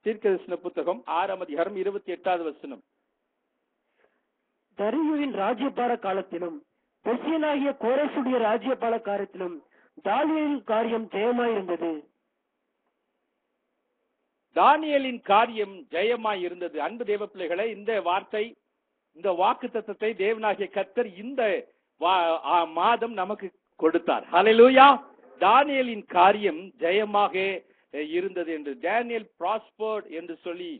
தீர்க்கதரிசன புத்தகம் 6ஆம் அதிகாரம் 28வது வசனம். தரியுவின் ராஜ்யபார காலத்திலும் பெர்சியனாகிய கோரேசுடைய ராஜ்யபார காலத்திலும் தானியேலின் காரியம் ஜெயமாயிருந்தது. தானியேலின் காரியம் ஜெயமாய் இருந்தது. அன்பு தேவ பிள்ளைகளை, இந்த வார்த்தை, இந்த வாக்குத்தத்தத்தை தேவனாகிய கர்த்தர் இந்த மாதம் நமக்கு கொடுத்தார். ஹல்லேலூயா. தானியேலின் காரியம் ஜெயமாக இருந்தது என்று, டேனியல் ப்ராஸ்பர்ட் என்று சொல்லி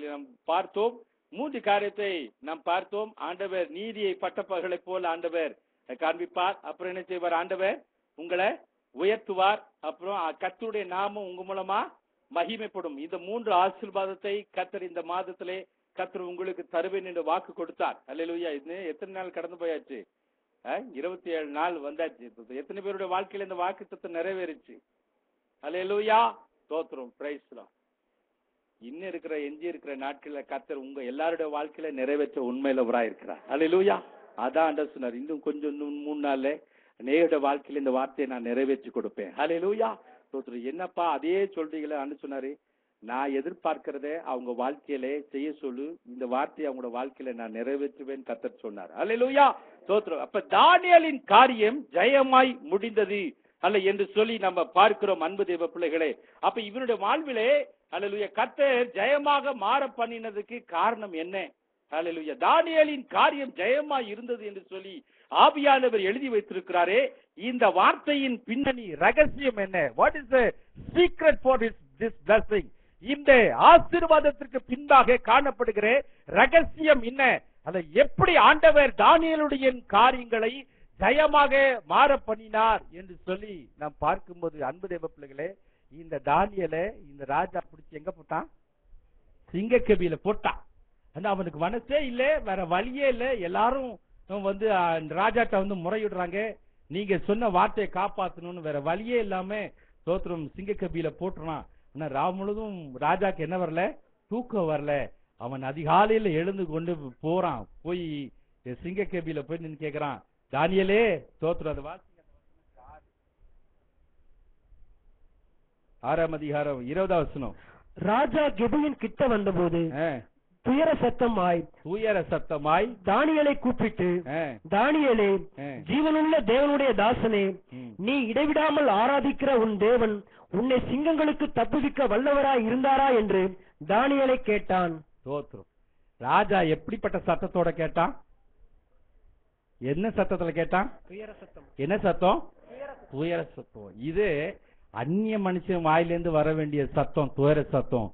நாம் பார்த்தோம். 3 காரியத்தை நாம் பார்த்தோம். ஆண்டவர் நீதியை பட்டப்பகலை போல் ஆண்டவர் காண்பிப்பார். அப்புறம் என்ன செய்வார்? ஆண்டவர் உங்களை உயர்த்துவார். அப்புறம் கர்த்தருடைய நாமம் உங்க மூலமா மகிமைப்படும். இந்த 3 ஆசீர்வாதத்தை கர்த்தர் இந்த மாதத்திலே கர்த்தர் உங்களுக்கு தருவேன் என்று வாக்கு கொடுத்தார். அல்லேலூயா. இது எத்தனை நாள் கடந்து போயாச்சு? 27 நாள் வந்தாச்சு. எத்தனை பேருடைய வாழ்க்கையில இந்த வாக்குத்தத்தை நிறைவேறிச்சு? அல்லேலூயா. ஸ்தோத்திரம். Price the Lord. இன்னும் இருக்கிற எஞ்சி இருக்கிற நாட்கள்ல கர்த்தர் உங்க எல்லாருடைய வாழ்க்கையில நிறைவேற்ற உண்மையில இருக்கிறார். அல்லேலூயா. அதான் ஆண்டவர் சொன்னார், இன்னும் கொஞ்சம் 3 நாள்ல நேயோட வாழ்க்கையில இந்த வார்த்தையை நான் நிறைவேற்றி கொடுப்பேன். அல்லேலூயா. ஸ்தோத்திரம். என்னப்பா அதே சொல்றீங்களே? ஆண்டவர் சொன்னாரு, நான் எதிர்பார்க்கிறத அவங்க வாழ்க்கையில செய்ய சொல்லு, இந்த வார்த்தையை அவங்களோட வாழ்க்கையில நான் நிறைவேற்றுவேன் கர்த்தர் சொன்னார். அல்லேலூயா. ஸ்தோத்திரம். அப்ப தானியேலின் காரியம் ஜெயமாய் முடிந்தது அல்ல என்று சொல்லி நம்ம பார்க்கிறோம். அன்பு தேவ பிள்ளைகளே, அப்ப இவனுடைய வாழ்விலே அல்லேலூயா கர்த்தர் ஜெயமாக மாற பண்ணினதுக்கு காரணம் என்ன? அல்லேலூயா. தானியேலின் காரியம் ஜெயமாய் இருந்தது என்று சொல்லி ஆவியானவர் எழுதி வைத்திருக்கிறாரே, இந்த வார்த்தையின் பின்னணி ரகசியம் என்ன? What is the secret for this blessing? இந்த ஆசீர்வாதத்திற்கு பின்பாக காணப்படுகிற ரகசியம் என்ன? அதை எப்படி ஆண்டவர் தானியேலுடைய காரியங்களை ஜெயமாக மாற பண்ணினார் என்று சொல்லி நாம் பார்க்கும்போது, அன்பு தேவ பிள்ளைகளே, இந்த தானியேலை இந்த ராஜா பிடிச்சி எங்க போட்டான்? சிங்கக்கபியில போட்டான். அவனுக்கு மனசே இல்லை, வேற வழியே இல்லை. எல்லாரும் வந்து ராஜாட்ட வந்து முறையிடுறாங்க, நீங்க சொன்ன வார்த்தையை காப்பாற்றணும்னு. வேற வழியே இல்லாம ஸ்தோத்திரம் சிங்கக்கபியில போட்டுறான். ஆனா ராவ் முழுதும் ராஜாக்கு என்ன வரல? தூக்கம் வரல. அவன் அதிகாலையில எழுந்து கொண்டு போறான். போய் சிங்கக்கபியில போய் நின்று கேட்கிறான், தானியேலே ஸ்தோத்திரம். அது வாசிங்க. 6ஆம் அதிகாரம் 20வது வசனம். ராஜா கெபியின் கிட்ட வந்தபோது துயர சத்தமாய் தானியேலை கூப்பிட்டு, தானியேலே, ஜீவனுள்ள தேவனுடைய தாசனே, நீ இடைவிடாமல் ஆராதிக்கிற உன் தேவன் உன்னை சிங்கங்களுக்கு தப்புவிக்க வல்லவராய் இருந்தாரா என்று தானியேலை கேட்டான். ஸ்தோத்திரம். ராஜா எப்படிப்பட்ட சத்தத்தோட கேட்டான்? என்ன சத்தத்துல கேட்டான்? துயர சத்தம். என்ன சத்தம்? துயர சத்தம். இது அந்நிய மனுஷன் வாயிலிருந்து வர வேண்டிய சத்தம் துயர சத்தம்.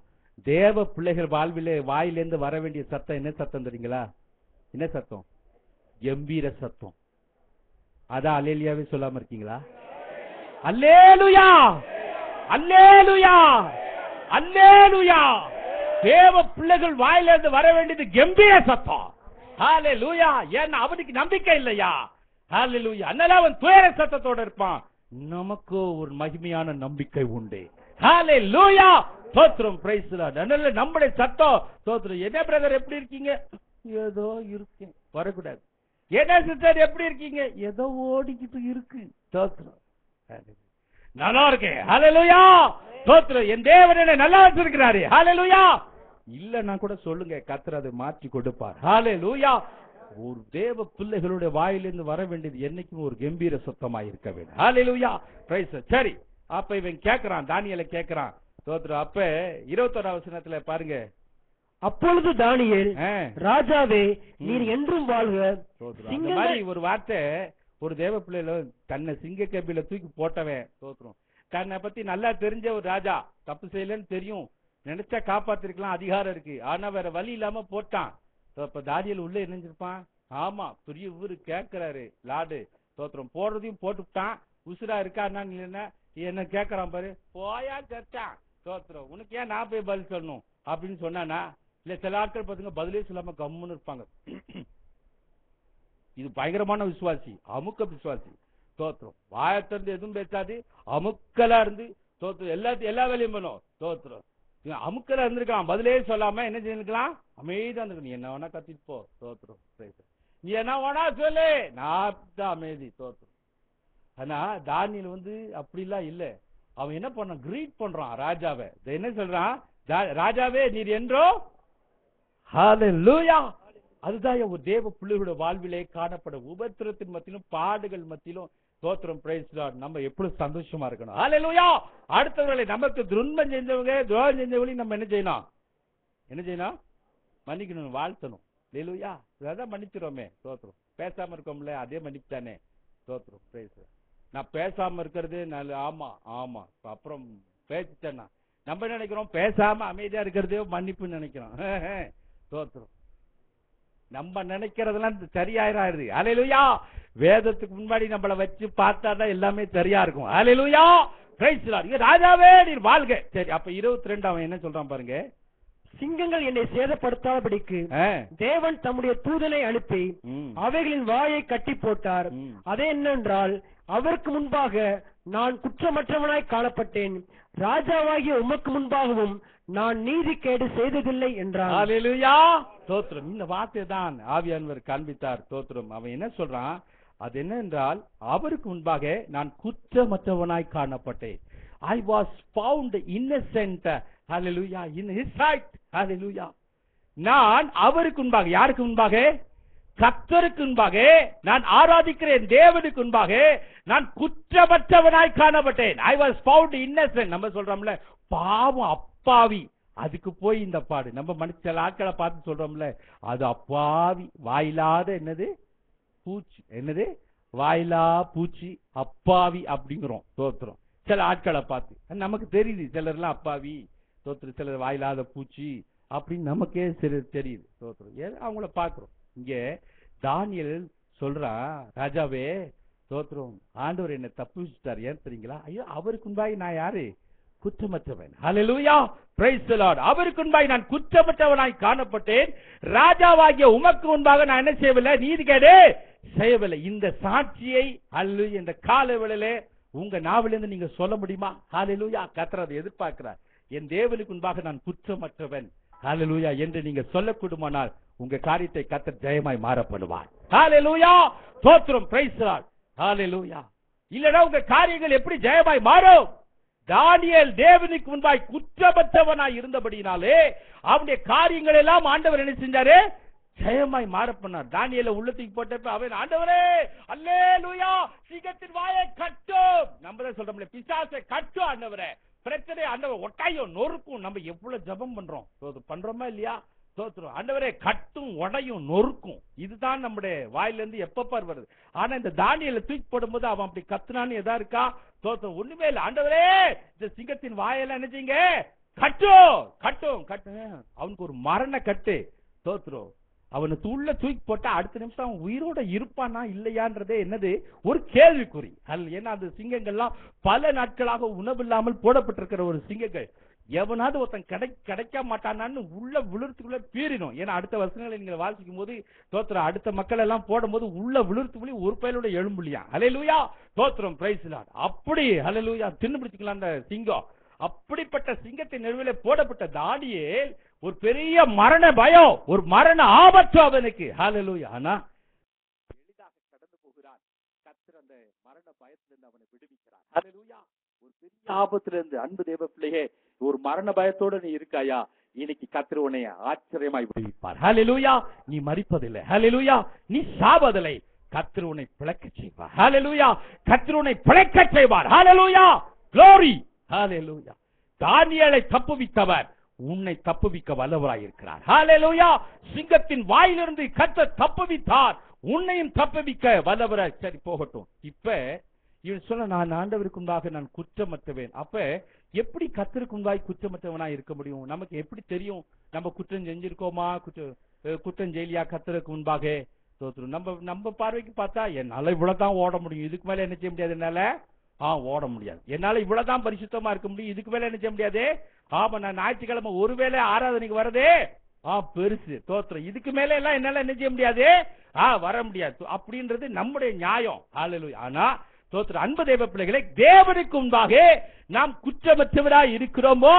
தேவ பிள்ளைகள் வாழ்விலே வாயிலிருந்து வர வேண்டிய சத்தம் என்ன சத்தம் தெரியுங்களா? என்ன சத்தம்? கம்பீர சத்தம். அதான் அல்லேலூயாவே சொல்லாம இருக்கீங்களா? அல்லேலூயா, அல்லேலூயா, அல்லேலூயா. தேவ பிள்ளைகள் வாயிலிருந்து வர வேண்டியது கம்பீர சத்தம். ஹல்லேலூயா. ஏன்னா அவனுக்கு நம்பிக்கை இல்லையா? ஹல்லேலூயா. அதனால அவன் துயர சத்தத்தோட இருப்பான். நமக்கு ஒரு மகிமையான நம்பிக்கை உண்டு. ஹல்லேலூயா. ஸ்தோத்திரம். Price the Lord. அதனால நம்முடைய சத்தம் ஸ்தோத்திரம். என்ன பிரதர் எப்படி இருக்கீங்க? ஏதோ இருக்கேன். வரக்கூடாது. என்ன சிஸ்டர் எப்படி இருக்கீங்க? ஏதோ ஓடிக்கிட்டு இருக்கு. ஸ்தோத்திரம். நல்லா இருக்கேன். ஹல்லேலூயா. ஸ்தோத்திரம். என் தேவன் என்னை நல்லா வச்சிருக்கிறாரு. ஹல்லேலூயா. இல்லன்னா கூட சொல்லுங்க, கர்த்தர் அதை மாற்றி கொடுப்பார். ஹல்லேலூயா. ஒரு தேவ பிள்ளைகளுடைய வாயிலிருந்து வர வேண்டியது என்னைக்கும் ஒரு கம்பீர சத்தமாய் இருக்க வேண்டும். ஹல்லேலூயா. பிரைஸ். சரி, அப்ப இவன் கேட்கிறான், தானியேலை கேட்கிறான். ஸ்தோத்திரம். அப்ப 21வது வசனத்துல பாருங்க. அப்பொழுது தானியேல், ராஜாவே, நீர் என்றும் வாழ்க. இந்த மாதிரி ஒரு வார்த்தை ஒரு தேவ பிள்ளைல தன்னை சிங்கக்கபியில தூக்கி போட்டவன். ஸ்தோத்திரம். தன்னை பத்தி நல்லா தெரிஞ்ச ஒரு ராஜா, தப்பு செய்யலன்னு தெரியும், நினைச்சா காப்பாத்திருக்கலாம், அதிகாரம் இருக்கு, ஆனா வேற வழி இல்லாம போட்டான். இப்ப தானியேல் உள்ள இணைஞ்சிருப்பான். ஆமா, பெரிய இவரு கேட்கிறாரு லாடு. ஸ்தோத்திரம். போடுறதையும் போட்டுட்டான். உசுரா இருக்கா என்ன கேட்கறான் பாரு. போயா சர்ச்சான். ஸ்தோத்திரம். உனக்கு ஏன் நான் போய் பதில் சொல்லணும் அப்படின்னு சொன்னானா? இல்ல, சில ஆட்கள் பாத்தீங்க பதிலே சொல்லாம கம்முன்னு இருப்பாங்க. இது பயங்கரமான விசுவாசி, அமுக்க விசுவாசி. ஸ்தோத்திரம். வாயத்திலிருந்து எதுவும் பேசாது, அமுக்கலா இருந்து ஸ்தோத்திரம் எல்லா வேலையும் பண்ணும். ஸ்தோத்திரம். அமுக்கலா இருந்திருக்கான், பதிலே சொல்லாம என்ன செஞ்சிருக்கலாம்? அமைதியா இருந்திருக்க. நீ என்ன வேணா கத்திட்டு போ. ஸ்தோத்திரம். நீ என்ன வேணா சொல்லு, நான் தான் அமைதி. ஸ்தோத்திரம். ஆனா தானியேல் வந்து அப்படிலாம் இல்ல. அவன் என்ன பண்ணான்? கிரீட் பண்றான் ராஜாவை. என்ன சொல்றான்? ராஜாவே நீர் என்றோ ஹalleluya. அதுதான் ஒரு தேவ பிள்ளைகளுடைய வாழ்விலே காணப்படும் உபத்திரத்தின் மத்தியிலும் பாடுகள் மத்தியிலும் ஸ்தோத்திரம் பிரைஸ் லார்ட். நம்ம எப்படி சந்தோஷமா இருக்கணும். ஹalleluya. அடுத்தவர்களை நமக்கு துன்பம் செஞ்சவங்க துரோகம் செஞ்சவங்களையும் நம்ம என்ன செய்யணும் மன்னிக்கணும், வாழ்த்தணும். ஹalleluya. அதான் மன்னிச்சிரோமே ஸ்தோத்திரம். பேசாம இருக்கோம்ல அதே மன்னிப்புதானே ஸ்தோத்திரம் பிரைஸ். நான் பேசாம இருக்கிறது நல்ல. ஆமா அப்புறம் பேசிட்டேன்னா நம்ம நினைக்கிறோம் பேசாம அமைதியா இருக்கிறதே மன்னிப்பு நினைக்கிறோம். ஸ்தோத்திரம். நம்ம நினைக்கிறதெல்லாம் சரியாயிராது. ஹalleluya. வேதத்துக்கு முன்னாடி நம்மள வச்சு பார்த்தாதான் எல்லாமே சரியா இருக்கும். ஹalleluya. Praise lord. ராஜாவே நீர் வாழ்க. சரி, அப்ப 22 அவன் என்ன சொல்றான் பாருங்க. சிங்கங்கள் என்னை சேதப்படுத்தாதபடிக்கு தேவன் தம்முடைய தூதனை அனுப்பி அவைகளின் வாயை கட்டி போட்டார். அதே என்னென்றால் அவருக்கு முன்பாக நான் குற்றமற்றவனாய் காணப்பட்டேன், ராஜாவாகிய உமக்கு முன்பாகவும் நான் நீதி கேடு செய்ததில்லை என்றான். ஹalleluya. ஸ்தோத்திரம். இந்த வார்த்தை தான் ஆவியானவர் காண்பித்தார். ஸ்தோத்திரம். அவன் என்ன சொல்றான்? அது என்ன என்றால் அவருக்கு முன்பாக நான் குற்றமற்றவனாய் காணப்பட்டேன். I was found innocent. Hallelujah. In his sight. Hallelujah. நான் அவருக்கு முன்பாக, யாருக்கு முன்பாக? கர்த்தருக்கு முன்பாக, நான் ஆராதிக்கிறேன் தேவனுக்கு முன்பாக நான் குற்றமற்றவனாய் காணப்பட்டேன். I was found innocent. நம்ம சொல்றோம்ல பாவம் அப்பாவி, அதுக்கு போய் இந்த பாடு நம்ம மனுஷ ஆட்களை பார்த்து சொல்றோம்ல அது அப்பாவி வாயிலாத என்னது பூச்சி, என்னது வாயிலா பூச்சி அப்பாவி அப்படிங்கிறோம். தோத்துறோம் சில ஆட்களை பார்த்து நமக்கு தெரியுது. சிலர்லாம் அப்பாவி தோத்துரு, சிலர் வாயிலாத பூச்சி அப்படின்னு நமக்கே தெரியுது. தோத்துறோம் அவங்கள பாக்குறோம். இங்க தானியேல் சொல்றா, ராஜாவே தோத்துறோம் ஆண்டவர் என்ன தப்பு வச்சுட்டார். ஏன் தெரியுங்களா? ஐயோ அவருக்கு முன்பாய் நான் யாரு? குற்றமற்றவன். ஹalleluya. praise the Lord. அவருக்கு முன்பாய் நான் குற்றமற்றவனாய் காணப்பட்டேன், ராஜாவாகிய உமக்கு முன்பாக நான் என்ன செய்யவில்லை? நீதிகேடு செய்யவில்லை. இந்த சாட்சியை ஹalleluya இந்த காலவேளையிலே உங்க நாவிலிருந்து நீங்க சொல்ல முடியுமா? ஹalleluya. கர்த்தர் அதை எதிர்பார்க்கிறார். என் தேவனுக்கு முன்பாக நான் குற்றமற்றவன் ஹalleluya என்று நீங்க சொல்லக்கூடுமானால் உங்க காரியத்தை கர்த்தர் ஜெயமாய் மாற பண்ணுவார். ஹalleluya. ஸ்தோத்திரம். praise the Lord. ஹalleluya. இல்லனா உங்க காரியங்கள் எப்படி ஜெயமாய் மாறும்? தானியேல் தேவனுக்கு முன்பாய் குற்றமற்றவனாய் இருந்தபடினாலே அவனுடைய காரியங்கள் எல்லாம் ஆண்டவர் என்ன செஞ்சாரு? ஜெயமாய் மாற பண்ணார். தானியேலை உள்ளத்துக்கு போட்டப்ப அவன் ஆண்டவரே அல்லேலூயா சிங்கத்தின் வாயை கட்டும், நம்ம தான் சொல்றோம்ல பிசாசை கட்டும் ஆண்டவரே, பிரச்சனை ஆண்டவர் ஒட்டாயும் நொறுக்கும். நம்ம எவ்வளவு ஜெபம் பண்றோம், பண்றோமா இல்லையா? தோத்துரும். ஆண்டவரே கட்டும் உடையும் நொறுக்கும். இதுதான் நம்முடைய வாயிலிருந்து எப்ப வருது. ஆனா இந்த தானியேலை தூக்கி போடும்போது அவன் அப்படி கத்துனான்னு எதா இருக்கா? தோத்துரும். ஒண்ணுமே இல்லை. ஆண்டவரே இந்த சிங்கத்தின் வாயெல்லாம் என்ன செய்யுங்க? கட்டும் கட்டும் கட்டும். அவனுக்கு ஒரு மரண கட்டு. தோத்துரும். அவனை உள்ள தூக்கி போட்டா அடுத்த நிமிஷம் அவன் உயிரோட இருப்பானா இல்லையான்றதே என்னது ஒரு கேள்விக்குறி. ஏன்னா அந்த சிங்கங்கள்லாம் பல நாட்களாக உணவு இல்லாமல் போடப்பட்டிருக்கிற ஒரு சிங்கங்கள். எவனாவது ஒருத்தன் கிடைக்க மாட்டானான்னு உள்ள விழுறதுக்குள்ள பீறினோம். ஏன்னா அடுத்த வருஷங்களை நீங்க வாசிக்கும் போது தோத்திரம் அடுத்த மக்கள் எல்லாம் போடும் போது உள்ள விழுறதுக்குள்ளே ஒரு பயிலோட எழும்புலியா. ஹல்லேலூயா. தோத்திரம். Price the Lord. அப்படி ஹல்லேலூயா தின்னு பிடிச்சுக்கலாம் அந்த சிங்கம். அப்படிப்பட்ட சிங்கத்தின் நடுவிலே போடப்பட்ட தானியேல் ஒரு பெரிய மரண பயம், ஒரு மரண ஆபத்து அவனுக்கு. ஹல்லேலூயா. ஆனா எளிதாக கடந்து போகிறான். கர்த்தர் அந்த மரண பயத்திலிருந்து அவனை விடுவிக்கிறார். ஹல்லேலூயா. ஒரு பெரிய ஆபத்திலிருந்து அன்பு தேவ பிள்ளையே ஒரு மரண பயத்தோட நீ இருக்காயா? இன்னைக்கு கர்த்தர் உன்னை ஆச்சரியமாய் விடுவிப்பார். ஹல்லேலூயா. நீ மரிப்பதில்லை. ஹல்லேலூயா. நீ சாவதில்லை. கர்த்தர் உன்னை பிழைக்க செய்வார். ஹல்லேலூயா. கர்த்தர் உன்னை பிழைக்க செய்வார். ஹல்லேலூயா. glory. ஹல்லேலூயா. தானியேலை தப்புவித்தவர் உன்னை தப்புவிக்க வல்லவராய் இருக்கிறார். ஹல்லேலூயா. சிங்கத்தின் வாயிலிருந்து கர்த்தர் தப்புவித்தார், உன்னையும் தப்புவிக்க வல்லவராய். சரி போகட்டும். இப்ப இவன் சொல்ல நான் ஆண்டவருக்கு முன்பாக நான் குற்றமற்றவன். அப்ப எப்படி கர்த்தருக்கு முன்பாக குற்றமற்றவனா இருக்க முடியும்? நமக்கு எப்படி தெரியும் நம்ம குற்றம் செஞ்சிருக்கோமா குற்றம் செய்யலையா கர்த்தருக்கு முன்பாக? நம்ம பார்வைக்கு பார்த்தா என்னால இவ்வளவுதான் ஓட முடியும், இதுக்கு மேல என்ன செய்ய முடியாது, என்னால ஓட முடியாது, என்னால இவ்வளவுதான் பரிசுத்தமா இருக்க முடியும், இதுக்கு மேல என்ன செய்ய முடியாது. ஆமா நான் ஞாயிற்றுக்கிழமை ஒருவேளை ஆராதனைக்கு வரதே பெருசு தோத்திரம், இதுக்கு மேல எல்லாம் என்னால என்ன செய்ய முடியாது, வர முடியாது அப்படின்றது நம்முடைய நியாயம். ஆனா தோத்திரம் அன்பு தேவ பிள்ளைகளை தேவனுக்கு முன்பாக நாம் குற்றமற்றவராய் இருக்கிறோமோ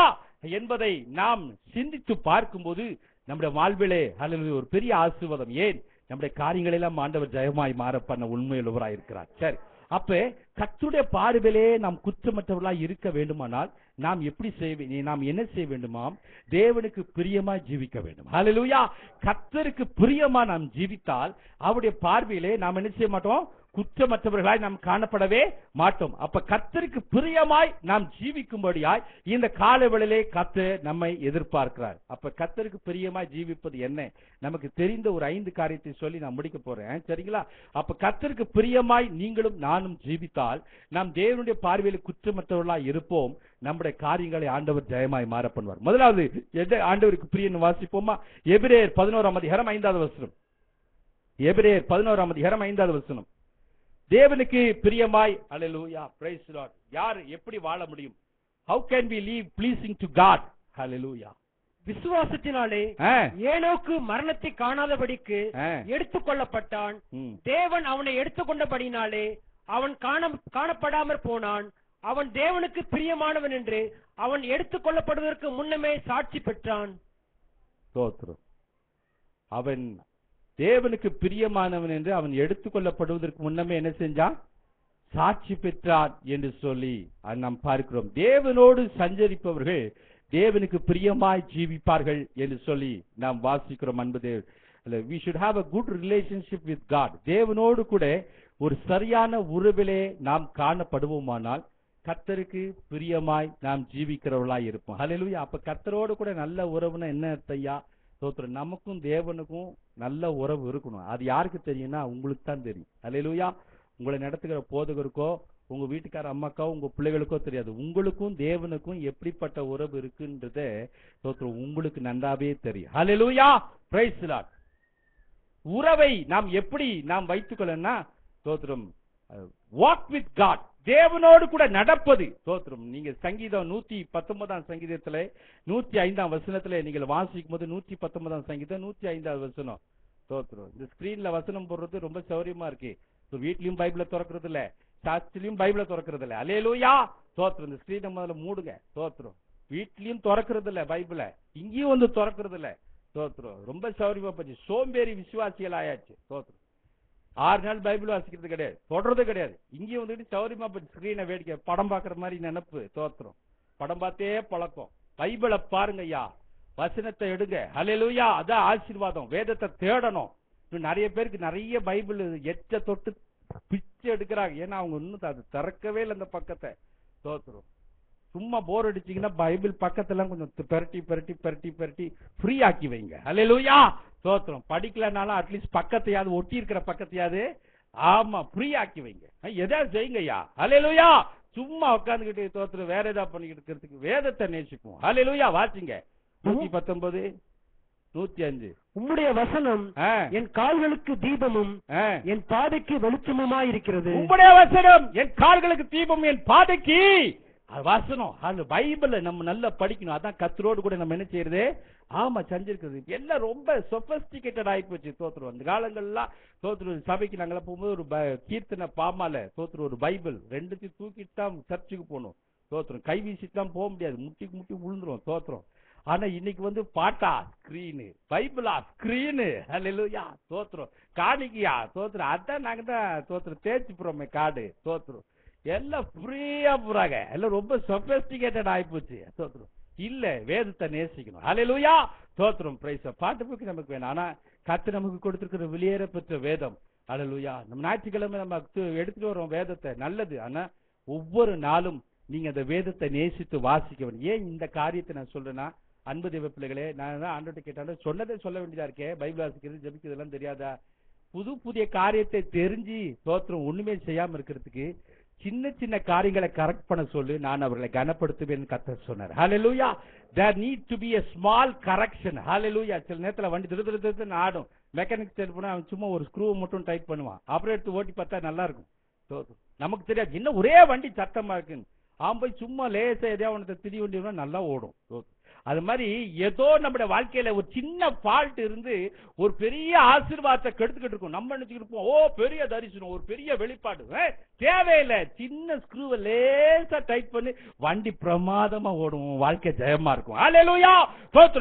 என்பதை நாம் சிந்தித்து பார்க்கும்போது நம்முடைய வாழ்விலே அல்லது ஒரு பெரிய ஆசீர்வாதம். ஏன் நம்முடைய காரியங்கள் எல்லாம் ஆண்டவர் ஜெயமாய் மாற பண்ண உண்மையுள்ளவராய் இருக்கிறார். சரி அப்ப கர்த்தருடைய பார்வையிலே நாம் குற்றமற்றவர்களா இருக்க வேண்டுமானால் நாம் நாம் என்ன செய்ய வேண்டுமாம்? தேவனுக்கு பிரியமா ஜீவிக்க வேண்டும். ஹல்லேலூயா. கர்த்தருக்கு பிரியமா நாம் ஜீவித்தால் அவருடைய பார்வையிலே நாம் என்ன செய்ய மாட்டோம்? குற்றமற்றவர்களாய் நாம் காணப்படவே மாட்டோம். அப்ப கர்த்தருக்கு பிரியமாய் நாம் ஜீவிக்கும்படியாய் இந்த காலவெளியிலே கர்த்தர் நம்மை எதிர்பார்க்கிறார். அப்ப கர்த்தருக்கு பிரியமாய் ஜீவிப்பது என்ன? நமக்கு தெரிந்த ஒரு 5 காரியத்தை சொல்லி நான் முடிக்க போறேன். சரிங்களா? அப்ப கர்த்தருக்கு பிரியமாய் நீங்களும் நானும் ஜீவித்தால் நாம் தேவனுடைய பார்வையில் குற்றமற்றவர்களாய் இருப்போம். நம்முடைய காரியங்களை ஆண்டவர் ஜெயமாய் மாற பண்ணுவார். முதலாவது எதை ஆண்டவருக்கு பிரியன்னு வாசிப்போமா? எபிரேயர் 11ஆம் அதிகாரம் 5வது வசனம். எபிரேயர் 11ஆம் அதிகாரம் 5வது வசனம். தேவனுக்கு பிரியமாய், ஹல்லேலூயா, பிரைஸ் தி லார்ட். யார் எப்படி வாழ முடியும்? How can we live pleasing to God? ஹல்லேலூயா. விசுவாசத்தினாலே ஏனோக்கு மரணத்தை காணாதபடிக்கு எடுத்துக்கொள்ளப்பட்டான். தேவன் அவனை எடுத்துக்கொண்டபடினாலே அவன் காணப்படாமற் போனான். அவன் தேவனுக்கு பிரியமானவன் என்று அவன் எடுத்துக்கொள்ளப்படுவதற்கு முன்னமே சாட்சி பெற்றான். ஸ்தோத்திரம். அவன் தேவனுக்கு பிரியமானவன் என்று அவன் எடுத்துக்கொள்ளப்படுவதற்கு முன்னமே என்ன செஞ்சான்? சாட்சி பெற்றான் என்று சொல்லி நாம் பார்க்கிறோம். தேவனோடு சஞ்சரிப்பவர்கள் தேவனுக்கு பிரியமாய் ஜீவிப்பார்கள் என்று சொல்லி நாம் வாசிக்கிறோம். அன்பு தேவ, we should have a good relationship with God. தேவனோடு கூட ஒரு சரியான உறவிலே நாம் காணப்படுவோமானால் கர்த்தருக்கு பிரியமாய் நாம் ஜீவிக்கிறவர்களாய் இருப்போம். ஹல்லேலூயா. அப்ப கர்த்தரோடு கூட நல்ல உறவுனா என்ன அர்த்தம்யா? ஸ்தோத்திரம். நமக்கும் தேவனுக்கும் நல்ல உறவு இருக்கணும். அது யாருக்கு தெரியும்னா உங்களுக்கு தான் தெரியும். ஹல்லேலூயா. உங்களை நடத்துகிற போதகருக்கோ உங்க வீட்டுக்கார அம்மாக்கோ உங்க பிள்ளைகளுக்கோ தெரியாது. உங்களுக்கும் தேவனுக்கும் எப்படிப்பட்ட உறவு இருக்குன்றத ஸ்தோத்திரம் உங்களுக்கு நன்றாவே தெரியும். ஹல்லேலூயா, பிரைஸ் தி லார்ட். உறவை நாம் எப்படி நாம் வைத்துக் கொள்ளணும்னா ஸ்தோத்திரம், வாக் வித் காட், தேவனோடு கூட நடப்பது. ஸ்தோத்திரம். நீங்க சங்கீதம் 119ஆம் சங்கீதத்திலே 105ஆம் வசனத்திலே நீங்கள் வாசிக்கும் போது 119ஆம் சங்கீதம் 105வது வசனம். ஸ்தோத்திரம். இந்த ஸ்கிரீன்ல வசனம் போடுறது ரொம்ப சௌரியமா இருக்கு. வீட்லயும் பைபிள திறக்கிறது இல்ல, சாட்சிலையும் பைபிள திறக்கிறது இல்ல. அல்லேலூயா. ஸ்தோத்திரம். இந்த ஸ்கிரீனை முதல்ல மூடுங்க. ஸ்தோத்திரம். வீட்லயும் திறக்கிறது இல்ல பைபிள, இங்கேயும் வந்து திறக்கிறது இல்ல. ஸ்தோத்திரம். ரொம்ப சௌரியமா போச்சு. சோம்பேறி விசுவாசிகள் ஆயாச்சு. ஸ்தோத்திரம். 6 நாள் பைபிள் வாசிக்கிறது கிடையாது, தொடர்றது கிடையாது. இங்கேயும் வந்துட்டு சௌரியமா போச்சு. ஸ்கிரீனை வேடிக்கை படம் பாக்குற மாதிரி நினைப்பு. ஸ்தோத்திரம். படம் பார்த்தே பழக்கம். பைபிளை பாருங்க ஐயா, வசனத்தை எடுங்க. ஹல்லேலூயா. அதான் ஆசீர்வாதம். வேதத்தை தேடணும். நிறைய பேருக்கு நிறைய பைபிள் எச்ச தொட்டு பிச்சை எடுக்கிறாங்க. ஏன்னா அவங்க இன்னும் அது திறக்கவே இல்லை அந்த பக்கத்தை. ஸ்தோத்திரம். சும்மா போர் அடிச்சீங்கன்னா பைபிள் பக்கத்தெல்லாம் கொஞ்சம் பெரட்டி பெரட்டி பெரட்டி பெரட்டி ஃப்ரீ ஆக்கி வைங்க. ஹல்லேலூயா. ஸ்தோத்திரம். படிக்கலனாலும் அட்லீஸ்ட் பக்கத்தையாவது, ஒட்டி இருக்கிற பக்கத்தையாவது ஆமா ஃப்ரீ ஆக்கி வைங்க. எதாவது செய்யுங்க ஐயா. ஹல்லேலூயா. சும்மா உட்காந்துக்கிட்டு ஸ்தோத்திரம் வேற ஏதாவது பண்ணிக்கிட்டு இருக்கிறதுக்கு வேதத்தை நேசிப்போம். ஹல்லேலூயா. வாசிங்க 119 105. உம்முடைய வசனம் என் கால்களுக்கு தீபமும் என் பாதைக்கு வெளிச்சமுமாய் இருக்கிறது. உம்முடைய வசனம் என் கால்களுக்கு தீபம் என் பாதைக்கு. வசனம் அது பைபிள நம்ம நல்லா படிக்கணும். அதான் கர்த்தரோடு கூட நம்ம என்ன செய்யறது? ஆமா சஞ்சரிக்கிறது. எல்லாம் ரொம்ப சொபஸ்டிகேட்டட் ஆகி போச்சு. தோத்துரும். அந்த காலங்கள்லாம் தோத்துரும். சபைக்கு நாங்கள போகும்போது ஒரு கீர்த்தனை பாமால தோத்துரும், ஒரு பைபிள் ரெண்டுத்தையும் தூக்கிட்டு தான் சர்ச்சுக்கு போகணும். தோத்துரும். கை வீசிட்டு தான் போக முடியாது. முட்டிக்கு முட்டி விழுந்துரும். தோத்துரும். ஆனா இன்னைக்கு வந்து பாட்டா ஸ்கிரீனு, பைபிளா ஸ்கிரீனு. ஹல்லேலூயா. தோத்துரும். காணிக்கையா தோத்துரும். அதான் நாங்க தான் தோத்துரும் தேய்ச்சி போறோமே காடு. தோத்துரும். எல்லாம் ஃப்ரீயா போறாங்க. எல்லாம் ரொம்ப சொபிஸ்டிகேட்டட் ஆயிப்போச்சு. தோத்துரும். இல்ல, வேதத்தை நேசிக்கணும். ஹல்லேலூயா. தோத்துரும். பிரைஸ். பாட்டு புக்கு நமக்கு வேணும். ஆனா கர்த்தர் நமக்கு கொடுத்திருக்கிற வெளியேற பெற்ற வேதம். ஹல்லேலூயா. நம்ம ஞாயிற்றுக்கிழமை நம்ம எடுத்துட்டு வரோம் வேதத்தை, நல்லது. ஆனா ஒவ்வொரு நாளும் நீங்க அந்த வேதத்தை நேசித்து வாசிக்க வேண்டும். ஏன் இந்த காரியத்தை நான் சொல்றேன்னா, அன்பு தேவ பிள்ளைகளே, நான் ஆண்டவர்கிட்ட கேட்டாலும் சொன்னதை சொல்ல வேண்டியதா இருக்கே. பைபிள் வாசிக்கிறது, ஜெபிக்கிறது எல்லாம் தெரியாதா? புதிய காரியத்தை தெரிஞ்சு தோத்திரம் ஒண்ணுமே செய்யாம இருக்கிறதுக்கு சின்ன சின்ன காரியங்களை கரெக்ட் பண்ண சொல்லி நான் அவர்களை கனப்படுத்துவேன் கர்த்தர் சொன்னார். ஹல்லேலூயா. there need to be a small correction. ஹல்லேலூயா. சில நேரத்துல வண்டி திருத்து ஆடும். மெக்கானிக் ஸ்டேட் போனா அவன் சும்மா ஒரு ஸ்க்ரூ மட்டும் டைட் பண்ணுவான். அப்புறம் எடுத்து ஓட்டி பார்த்தா நல்லா இருக்கும். நமக்கு தெரியாது இன்னும் ஒரே வண்டி சத்தமா இருக்குன்னு. அவன் போய் சும்மா லேசா எதையா ஒன்று திரி வண்டி நல்லா ஓடும். அது மாதிரி ஏதோ நம்முடைய வாழ்க்கையில ஒரு சின்ன ஃபால்ட் இருந்து ஒரு பெரிய ஆசீர்வாதத்தை கெடுத்துக்கிட்டு இருக்கும். நம்ம நினைச்சுக்கிட்டு இருப்போம், ஓ பெரிய தரிசனம், ஒரு பெரிய வெளிப்பாடு. தேவையில்லை, சின்ன ஸ்க்ரூவை லேசா டைட் பண்ணி வண்டி பிரமாதமா ஓடும், வாழ்க்கை ஜெயமா இருக்கும். அல்லேலூயா.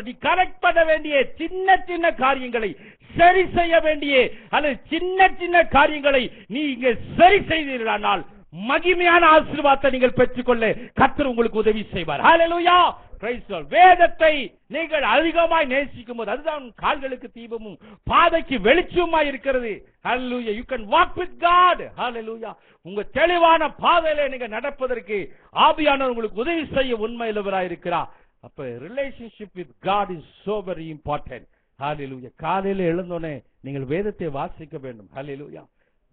நீ கரெக்ட் பண்ண வேண்டிய சின்ன சின்ன காரியங்களை சரி செய்ய வேண்டிய அல்லது சின்ன சின்ன காரியங்களை நீங்க சரி செய்தீர்களானால் மகிமையான ஆசீர்வாதத்தை நீங்கள் பெற்றுக்கொள்ள கர்த்தர் உங்களுக்கு உதவி செய்வார். ஹல்லேலூயா. Praise the lord. வேதத்தை நீங்கள் அதிகமாய் நேசிக்கும் போது அதுதான் கால்களுக்கு தீபமும் பாதைக்கு வெளிச்சமுமாய் இருக்கிறது. ஹல்லேலூயா. you can walk with God. ஹல்லேலூயா. உங்க தெளிவான பாதையில நீங்க நடப்பதற்கு ஆவியானவர் உங்களுக்கு உதவி செய்ய உண்மையுள்ளவராய் இருக்கிறார். அப்ப relationship with God is so very important. Hallelujah. காலையில எழுந்தோனே நீங்கள் வேதத்தை வாசிக்க வேண்டும். ஹல்லேலூயா.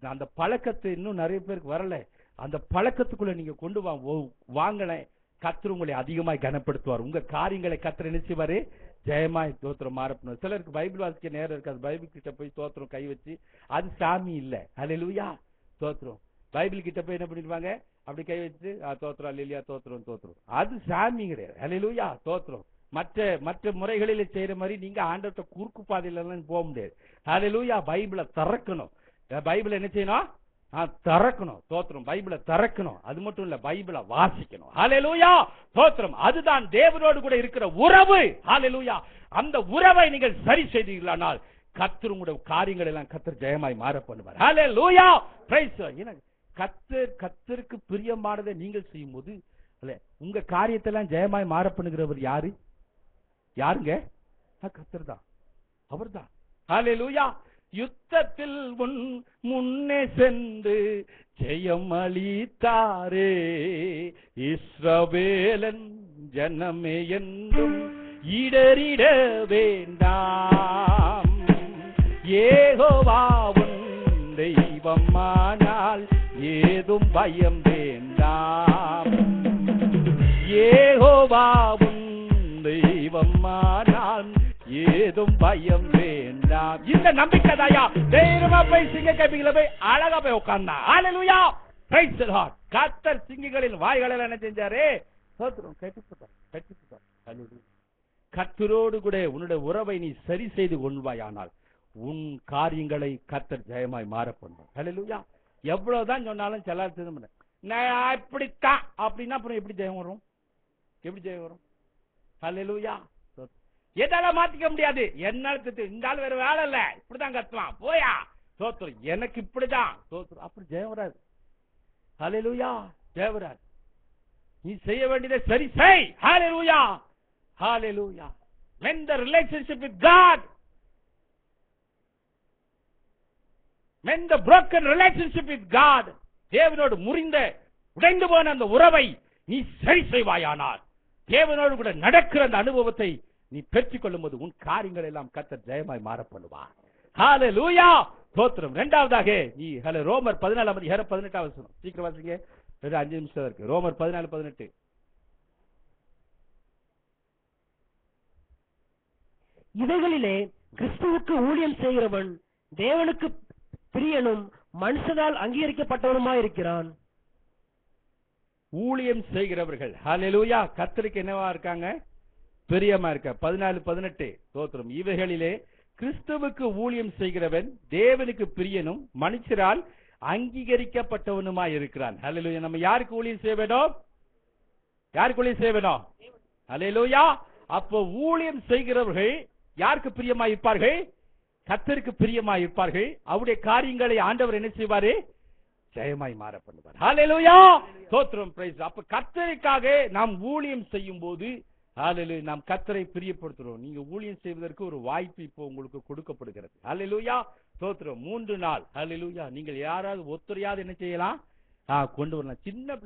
அந்த பழக்கத்தை இன்னும் நிறைய பேருக்கு வரல. அந்த பழக்கத்துக்குள்ள நீங்க கொண்டு வாங்களே, கர்த்தர் உங்களை அதிகமாய் கனப்படுத்துவார். உங்க காரியங்களை கர்த்தர் என்ன செய்வாரு? ஜெயமாய் தோத்திரம் மாறப்படும். சிலருக்கு பைபிள் வாசிக்க நேரம் இருக்காது. பைபிள் கிட்ட போய் தோத்திரம் கை வச்சு அது சாமி இல்ல. ஹல்லேலூயா. தோத்திரம் பைபிள் கிட்ட போய் என்ன பண்ணிடுவாங்க? அப்படி கை வச்சு தோத்திரம் அல்லேலூயா தோத்திரம் தோத்திரம், அது சாமி கிடையாது. ஹல்லேலூயா. தோத்திரம் மற்ற முறைகளில் செய்யற மாதிரி நீங்க ஆண்டவர்ட்ட குறுக்கு பாதையில எல்லாம் போக முடியாது. ஹல்லேலூயா. பைபிளை திறக்கணும். பைபிள் என்ன செய்யணும்? திறக்கணும். தோத்திரம் பைபிளை திறக்கணும். அது மட்டும் இல்ல, பைபிளை வாசிக்கணும். ஹல்லேலூயா. தோத்திரம் அதுதான் தேவனோடு கூட இருக்கிற உறவு. ஹல்லேலூயா. அந்த உறவை நீங்கள் சரி செய்தீர்களானால் கர்த்தர் உங்களுடைய காரியங்கள் எல்லாம் கர்த்தர் ஜெயமாய் மாற பண்ணுவார். ஹல்லேலூயா. Praise the lord. கர்த்தருக்கு பிரியமானதை நீங்கள் செய்யும் போது உங்க காரியத்தை எல்லாம் ஜெயமாய் மாற பண்ணுகிறவர் யாரு? யாருங்க? கர்த்தர் தான். அவர்தான். ஹல்லேலூயா. யுத்தத்தில் முன்னே சென்று ஜெயம் அளித்தாரே, இஸ்ரவேலன் ஜனமே என்றும் இடறிட வேண்டாம். யெகோவாவின் தெய்வமானால் ஏதும் பயம் வேண்டாம். யெகோவாவின் தெய்வமானால் ஏதும் பயம் வேண்டாம். இந்த நம்பிக்கை தாயா தைரியமா போய் சிங்க கேபிங்கள போய் அழகா போய் உட்கார்ந்தா. ஹல்லேலூயா. Praise the lord. கர்த்தர் சிங்கங்களின் வாய்களை என்ன செஞ்சாரு? சோத்திரம் கட்டிட்டார். ஹல்லேலூயா. கர்த்தரோடு கூட உன்னுடைய உறவை நீ சரி செய்து கொள்வாயானால் உன் காரியங்களை கர்த்தர் ஜெயமாய் மாற பண்ணுவார். ஹல்லேலூயா. எவ்வளவுதான் சொன்னாலும் சில நான் இப்படித்தான் அப்படின்னா அப்புறம் எப்படி ஜெயம் வரும்? எப்படி ஜெயம் வரும்? ஹல்லேலூயா. எதால மாத்திக்க முடியாது. என்னால இந்த ஆள் வேற வேலை இல்ல, இப்படிதான் கத்துவான் போயா தோத்துரும், எனக்கு இப்படிதான் தோத்துரும், அப்படி ஜெயம் வராது. ஹல்லேலூயா. ஜெயம் வராது. நீ செய்ய வேண்டியதை சரி செய். ஹல்லேலூயா. ஹல்லேலூயா. when the relationship with God, when the broken relationship with God, தேவனோடு முறிந்த உடைந்து போன அந்த உறவை நீ சரி செய்வாயானால் தேவனோடு கூட நடக்கிற அந்த அனுபவத்தை நீ பெற்றுக் கொள்ளும் போது உன் காரியங்கள் எல்லாம் கர்த்தர் ஜெயமாய் மாற பண்ணுவார். ஹல்லேலூயா. ஸ்தோத்திரம். இரண்டாவதாக நீ ரோமர் 14:18 சீக்கிரம் வாசிங்க. 5 நிமிஷம் இருக்கு. ரோமர் 14:18. இவைகளிலே கிறிஸ்துவுக்கு ஊழியம் செய்கிறவன் தேவனுக்கு பிரியனும் மனுஷனால் அங்கீகரிக்கப்பட்டவனுமாய் இருக்கிறான். ஊழியம் செய்கிறவர்கள் ஹல்லேலூயா கர்த்தருக்கு என்னவா இருக்காங்க? பிரியமா இருக்க. 14:18 ஸ்தோத்திரம். இவைகளிலே கிறிஸ்துவுக்கு ஊழியம் செய்கிறவன் தேவனுக்கு பிரியனும் மனுஷரால் அங்கீகரிக்கப்பட்டவனுமாய் இருக்கிறான். ஹல்லேலூயா. நம்ம யாருக்கு ஊழியம் செய்ய வேணும்? யாருக்கு ஊழியம் செய்ய வேணும்? ஹல்லேலூயா. அப்போ ஊழியம் செய்கிறவர்கள் யாருக்கு பிரியமாய் இருப்பார்கள்? கர்த்தருக்கு பிரியமாய் இருப்பார்கள். அவருடைய காரியங்களை ஆண்டவர் என்ன செய்வாரு? ஜெயமாய் மாற பண்ணுவார். ஹல்லேலூயா. ஸ்தோத்திரம். பிரைஸ். அப்ப கர்த்தருக்காக நாம் ஊழியம் செய்யும் போது ஹல்லேலூயா நாம் கர்த்தரை பிரியப்படுத்துறோம். நீங்க ஊழியம் செய்வதற்கு ஒரு வாய்ப்பு இப்போ உங்களுக்கு கொடுக்கப்படுகிறது. ஹல்லேலூயா. ஸ்தோத்திரம். 3 நாள் ஹல்லேலூயா நீங்கள் யாராவது ஒருத்தரையாவது என்ன செய்யலாம்? கொண்டு வரலாம். சின்ன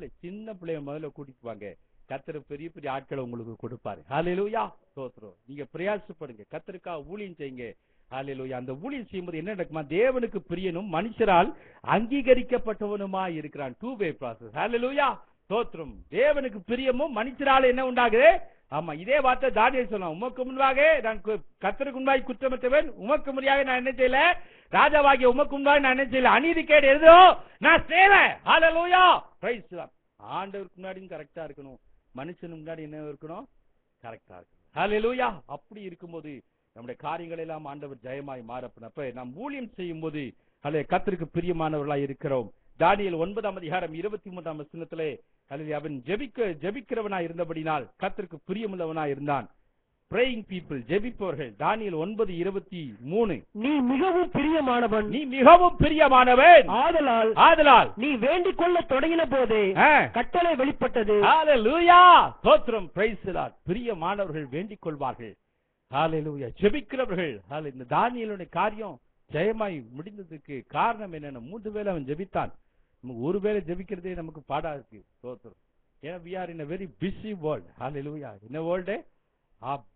பிள்ளைய முதல்ல கூட்டிட்டு வாங்க. கர்த்தர் பெரிய பெரிய ஆட்களை உங்களுக்கு கொடுப்பாரு. ஹல்லேலூயா. ஸ்தோத்திரம். நீங்க பிரயாசப்படுங்க, கர்த்தருக்காக ஊழியம் செய்யுங்க. ஹல்லேலூயா. அந்த ஊழியம் செய்யும்போது என்ன நடக்குமா? தேவனுக்கு பிரியனும் மனுஷரால் அங்கீகரிக்கப்பட்டவனுமா இருக்கிறான். 2 way process. ஹல்லேலூயா. ஸ்தோத்திரம். தேவனுக்கு பிரியமும் மனுஷரால் என்ன உண்டாகுது? ஆமா, இதே வார்த்தை தானியேல் சொன்னான். உமக்கு முன்பாக நான் கர்த்தருக்கு முன்பாக குற்றமற்றவன், உமக்கு முன்பாக நான் என்ன செய்யல, ராஜாவாகிய உமக்கு முன்பாக நான் என்ன செய்யல, அநீதிக்கேடு எதுவோ நான் செய்வேன். ஹல்லேலூயா. Praise the lord. ஆண்டவருக்கு முன்னாடியும் கரெக்டா இருக்கணும், மனுஷனுக்கு முன்னாடி என்ன இருக்கணும்? கரெக்டா இருக்கணும். ஹல்லேலூயா. அப்படி இருக்கும்போது நம்முடைய காரியங்கள் எல்லாம் ஆண்டவர் ஜெயமாய் மாறப்ப நாம் ஊழியம் செய்யும் போது கர்த்தருக்கு பிரியமானவர்களாய் இருக்கிறோம். தானியேல் 9:23 அவன் ஜெபிக்கிறவனாய் இருந்தபடினால் கர்த்தருக்கு பிரியமுள்ளவனாய் இருந்தான். praying people, ஜெபிப்பவர்கள். தானியேல் 9:23 நீ மிகவும் பிரியமானவன், நீ மிகவும் பிரியமானவன், ஆதலால் நீ வேண்டிக் கொள்ள தொடங்கின போதே கட்டளை வெளிப்பட்டது. ஹல்லேலூயா. ஸ்தோத்திரம். Price the Lord. பிரியமானவர்கள் வேண்டிக் கொள்வார்கள். ஹல்லேலூயா. ஜெபிக்கிறவர்கள். இந்த தானியேலுடைய காரியம் ஜெயமாய் முடிந்ததுக்கு காரணம் என்னன்னா 3 வேளை அவன் ஜெபித்தான். நமக்கு ஒரு வேளை ஜெபிக்கிறதே நமக்கு பாடா இருக்கு. ஸ்தோத்திரம். ஏன்னா we are in a very busy world. Hallelujah. in a world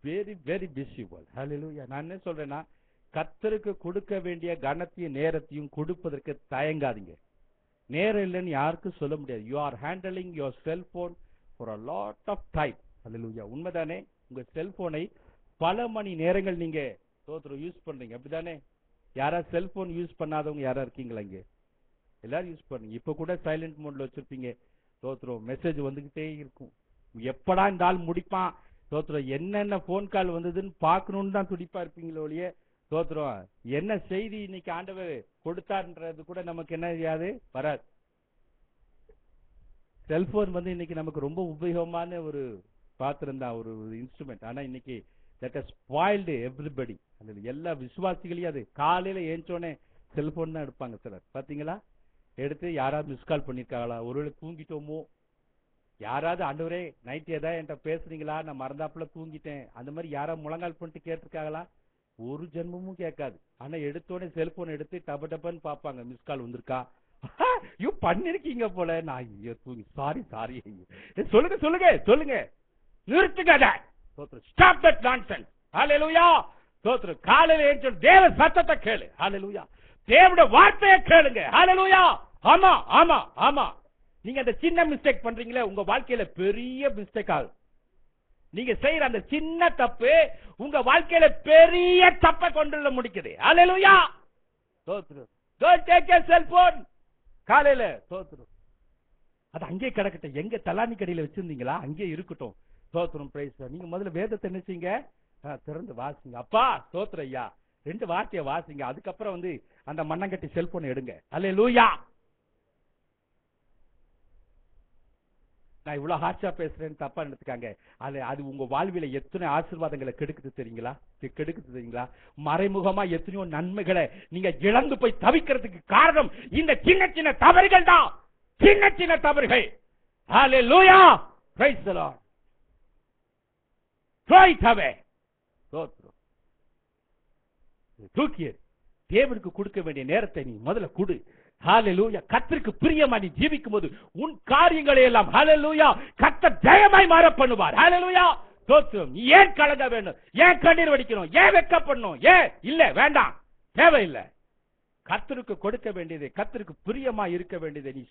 very very busy world. ஹல்லேலூயா. நான் என்ன சொல்றேன்னா, கர்த்தருக்கு கொடுக்க வேண்டிய கனத்தையும் நேரத்தையும் கொடுப்பதற்கு தயங்காதீங்க. நேரம் இல்லைன்னு யாருக்கும் சொல்ல முடியாது. you are handling your cell phone for a lot of time. ஹல்லேலூயா. உண்மைதானே? உங்க செல்போனை பல மணி நேரங்கள் நீங்க யூஸ் பண்றீங்க, அப்படிதானே? யாரா செல்போன் யூஸ் பண்ணாதவங்க யாரா இருக்கீங்களா? இங்க எல்லாரும் யூஸ் பண்ணுங்க. இப்ப கூட சைலண்ட் மோட்ல வச்சிருப்பீங்க. மெசேஜ் வந்துகிட்டே இருக்கும். எப்படா இந்த ஆள் முடிப்பான், என்னென்ன போன் கால் வந்ததுன்னு பாக்கணும்னு தான் துடிப்பா இருப்பீங்களோ ஒழிய என்ன செய்தி இன்னைக்கு ஆண்டவர் கொடுத்தார்ன்றது கூட நமக்கு என்ன செய்யாது, வராது. செல்போன் இன்னைக்கு நமக்கு ரொம்ப உபயோகமான ஒரு பாத்திரம் தான், ஒரு இன்ஸ்ட்ருமெண்ட். ஆனா இன்னைக்கு that has spoiled everybody. எல்லா விசுவாசிகளையும் அது காலையில ஏஞ்சோடனே செல்போன் தான் எடுப்பாங்க. சிலர் பாத்தீங்களா, எடுத்து யாராவது மிஸ் கால் பண்ணிருக்காங்களா, ஒருவேளை தூங்கிட்டோமோ, யாராவது ஆண்டவரே நைட் ஏதாவது என்கிட்ட பேசுறீங்களா, நான் மறந்தாப்புல தூங்கிட்டேன், அந்த மாதிரி யாராவது முழங்கால் பண்ணிட்டு கேட்டிருக்காங்களா? ஒரு ஜென்மமும் கேட்காது. ஆனா எடுத்தோடனே செல்போன் எடுத்து டப டபன்னு பாப்பாங்க, மிஸ் கால் வந்திருக்கா, யூ பண்ணிருக்கீங்க போல. நான் தூங்கி சாரி சொல்லுங்க சொல்லுங்க சொல்லுங்க, நிறுத்துங்க. Stop that nonsense. Hallelujah. ஸ்தோத்திரம். காலையில ஏஞ்சு தேவ சத்தத்தை கேளு. ஹல்லேலூயா. தேவனுடைய வார்த்தையை கேளுங்க. ஹல்லேலூயா. ஆமா ஆமா ஆமா. நீங்க அந்த சின்ன மிஸ்டேக் பண்றீங்களே, உங்க வாழ்க்கையில பெரிய மிஸ்டேக் ஆகும். நீங்க செய்யற அந்த சின்ன தப்பு உங்க வாழ்க்கையில பெரிய தப்பை கொண்டு முடிக்குது. ஹல்லேலூயா. ஸ்தோத்திரம். Don't take your cell phone. காலையில ஸ்தோத்திரம். அது அங்கே கிடக்கட்டும். எங்க தலானி கடையில வச்சிருந்தீங்களா, அங்கே இருக்கட்டும். ஸ்தோத்திரம். பிரைஸ். நீங்க முதல்ல வேதத்தை என்ன செய்யுங்க, திறந்து வாசிங்க. அப்பா ஸ்தோத்திரம் ஐயா, 2 வார்த்தையை வாசிங்க. அதுக்கப்புறம் அந்த மண்ணங்கட்டி செல்போன் எடுங்க. ஹல்லேலூயா. நான் இவ்வளவு ஹார்ஷா பேசுறேன்னு தப்பா நினைச்சுக்காங்க. அது உங்க வாழ்வில எத்தனை ஆசீர்வாதங்களை கெடுக்குது தெரியுங்களா? மறைமுகமா எத்தனையோ நன்மைகளை நீங்க இழந்து போய் தவிக்கிறதுக்கு காரணம் இந்த சின்ன சின்ன தவறுகள் தான். சின்ன தவறுகள். ஹல்லேலூயா. Praise the lord. தூக்கிய தேவனுக்கு கொடுக்க வேண்டிய நேரத்தை நீ முதல்ல கொடு. ஹல்லேலூயா. கர்த்தருக்கு பிரியமா நீ ஜீவிக்கும் போது உன் காரியங்களை எல்லாம் ஹல்லேலூயா கர்த்தர் ஜெயமாய் மாற பண்ணுவார். ஹல்லேலூயா. ஸ்தோத்திரம். நீ ஏன் கலங்க வேணும், ஏன் கண்ணீர் வடிக்கணும், ஏன் வெட்கப்படணும், ஏன் இல்ல, வேண்டாம், தேவையில்லை. கர்த்தருக்கு கொடுக்க வேண்டியதை, கர்த்தருக்கு பிரியமா இருக்க வேண்டியதை நீ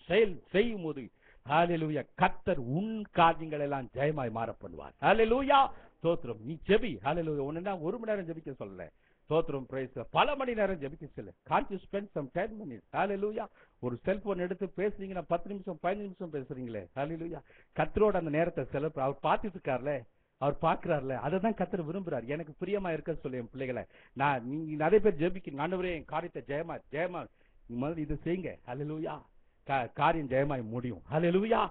செய்யும் போது ஹல்லேலூயா கர்த்தர் உன் காரியங்கள் எல்லாம் ஜெயமாய் மாற பண்ணுவார். ஹல்லேலூயா. ஸ்தோத்திரம். நீ ஜெபி. ஹல்லேலூயா. ஒண்ணுனா 1 மணி நேரம் ஜெபிக்க சொல்லல. ஸ்தோத்திரம். பிரைஸ். பல மணி நேரம் ஜெபிக்க சொல்ல. Can't you spend some 10 minutes? ஹல்லேலூயா. ஒரு செல்போன் எடுத்து பேசுறீங்கன்னா 10 நிமிஷம் 15 நிமிஷம் பேசுறீங்களே. ஹல்லேலூயா. கர்த்தரோட அந்த நேரத்தை செலவு அவர் பார்த்துட்டு இருக்கார்ல, அவர் பார்க்கிறார்ல, அதை தான் கர்த்தர் விரும்புறார். எனக்கு பிரியமா இருக்க சொல்லு என் பிள்ளைகளை. நீங்க நிறைய பேர் ஜெபிக்கிறீங்க, ஆண்டவரே என் காரியத்தை ஜெயமா முதல்ல இது செய்யுங்க. ஹல்லேலூயா. காரியம் ஜெயமாய் முடியும். ஹல்லேலூயா.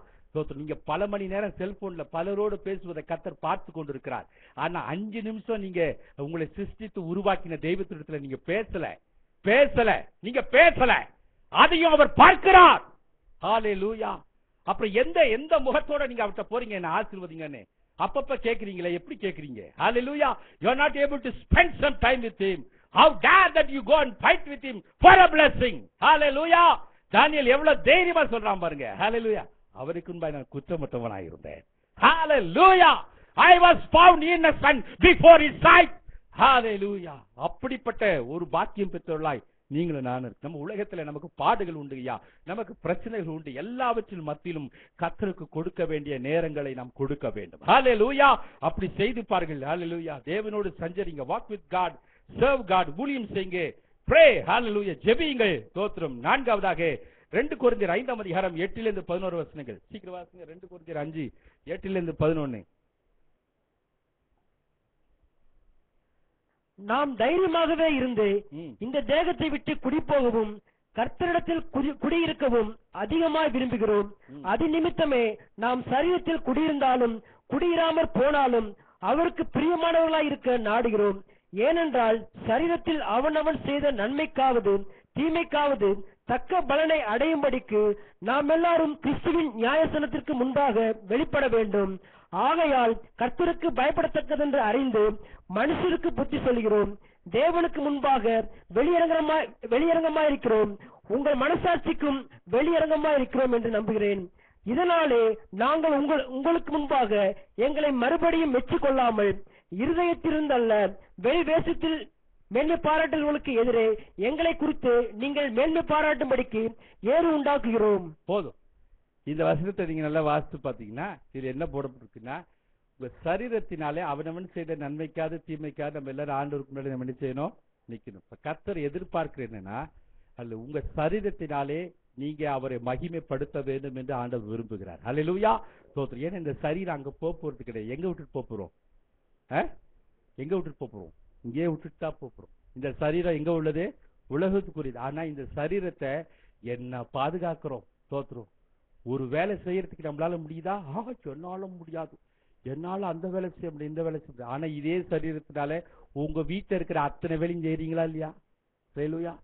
நீங்க பல மணி நேரம் செல்போன்ல பலரோடு பேசுவதை கர்த்தர் பார்த்து கொண்டிருக்கிறார். ஆனா 5 நிமிஷம் நீங்க உங்களை சிருஷ்டித்து உருவாக்கின தெய்வத்திடத்துல நீங்க பேசல, நீங்க பேசல, அதையும் அவர் பார்க்கிறார். ஹல்லேலூயா. அப்புறம் எந்த முகத்தோட நீங்க அவர்கிட்ட போறீங்க, என்ன ஆசீர்வதிங்கன்னு அப்பப்ப கேக்குறீங்களே, எப்படி கேக்குறீங்க? ஹல்லேலூயா. You are not able to spend some time with him. How dare that you go and fight with him for a blessing. Hallelujah. தானியேல் எவ்வளவு தைரியமா சொல்றான் பாருங்க. ஹல்லேலூயா. அவருக்கு முன்பாக நான் குற்றமற்றவனாக இருந்தேன். ஹல்லேலூயா. I was found innocent before his sight. ஹல்லேலூயா. அப்படிப்பட்ட ஒரு பாக்கியம் பெற்றவர்களாய் நீங்களும் நானும். நம்ம உலகத்துல நமக்கு பாடுகள் உண்டு ஐயா, நமக்கு பிரச்சனைகள் உண்டு. எல்லாவற்றின் மத்தியிலும் கர்த்தருக்கு கொடுக்க வேண்டிய நேரங்களை நாம் கொடுக்க வேண்டும். ஹல்லேலூயா. அப்படி செய்து பாருங்கள். ஹல்லேலூயா. தேவனோடு சஞ்சரிங்க. walk with God, serve God, ஊழியம் செய்யுங்க. pray. ஹல்லேலூயா. ஜெபியுங்கள். ஸ்தோத்திரம். 4வதாக 2 கொரிந்தியர் 5ஆம் அதிகாரம் 8 - 11 வசனங்கள். சீக்கிரம் வாசிங்க. 2 கொரிந்தியர் 5 8 - 11. நாம் தைரியமாகவே இருந்து இந்த தேகத்தை விட்டு குடிப்போகவும் கர்த்தரிடத்தில் குடியிருக்கவும் அதிகமாய் விரும்புகிறோம். அது நிமித்தமே நாம் சரீரத்தில் குடியிருந்தாலும் குடியிராமற் போனாலும் அவருக்கு பிரியமானவர்களாய் இருக்க நாடுகிறோம். ஏனென்றால் சரீரத்தில் அவனவன் செய்த நன்மைக்காவது தீமைக்காவது தக்க பலனை அடையும்படிக்கு நாம் எல்லாரும் கிறிஸ்துவின் நியாயசனத்திற்கு முன்பாக வெளிப்பட வேண்டும். ஆகையால் கர்த்தருக்கு பயப்படத்தக்கதென்று அறிந்து மனுஷருக்கு புத்தி சொல்கிறோம். தேவனுக்கு முன்பாக வெளியரங்கமாயிருக்கிறோம். உங்கள் மனசாட்சிக்கும் வெளியரங்கமாயிருக்கிறோம் என்று நம்புகிறேன். இதனாலே நாங்கள் உங்களுக்கு முன்பாக எங்களை மறுபடியும் மெச்சிக் கொள்ளாமல் இருதயத்திலிருந்தல்ல வெளி வேஷத்தில் மேன்மை பாராட்டுகளுக்கு எதிரே எங்களை குறித்து நீங்கள் மேன்மை பாராட்டும்படிக்கு ஏறு உண்டாக்குகிறோம். போதும். இந்த வசனத்தை நீங்க நல்லா வாசித்து பாத்தீங்கன்னா இது என்ன போடப்பட்டிருக்குன்னா, உங்க சரீரத்தினாலே அவனவன் செய்த நன்மைக்காது தீமைக்காது நம்ம எல்லாரும் ஆண்டவருக்கு முன்னாடி நம்ம என்ன செய்யணும், நிக்கணும். கர்த்தர் எதிர்பார்க்கிற என்னன்னா, அல்ல உங்க சரீரத்தினாலே நீங்க அவரை மகிமைப்படுத்த வேண்டும் என்று ஆண்டவர் விரும்புகிறார். அல்லேலூயா, ஸ்தோத்திரம். ஏன்னா இந்த சரீரம் அங்க போறது கிடையாது. எங்க விட்டுட்டு போறோம்? எங்க விட்டுட்டு போறோம்? இங்கே விட்டுட்டு தான் போறோம். இந்த சரீரம் எங்க உள்ளது? உலகத்துக்குரியது. ஆனா இந்த சரீரத்தை என்ன பாதுகாக்கிறோம்? ஸ்தோத்திரம். ஒரு வேலை செய்யறதுக்கு நம்மளால முடியுதா? சொன்னாலும் முடியாது. என்னால அந்த வேலை செய்ய முடியும், இந்த வேலை செய்ய முடியும். ஆனா இதே சரீரத்தினால உங்க வீட்டுல இருக்கிற அத்தனை வேலையும் செய்றீங்களா இல்லையா? அல்லேலூயா.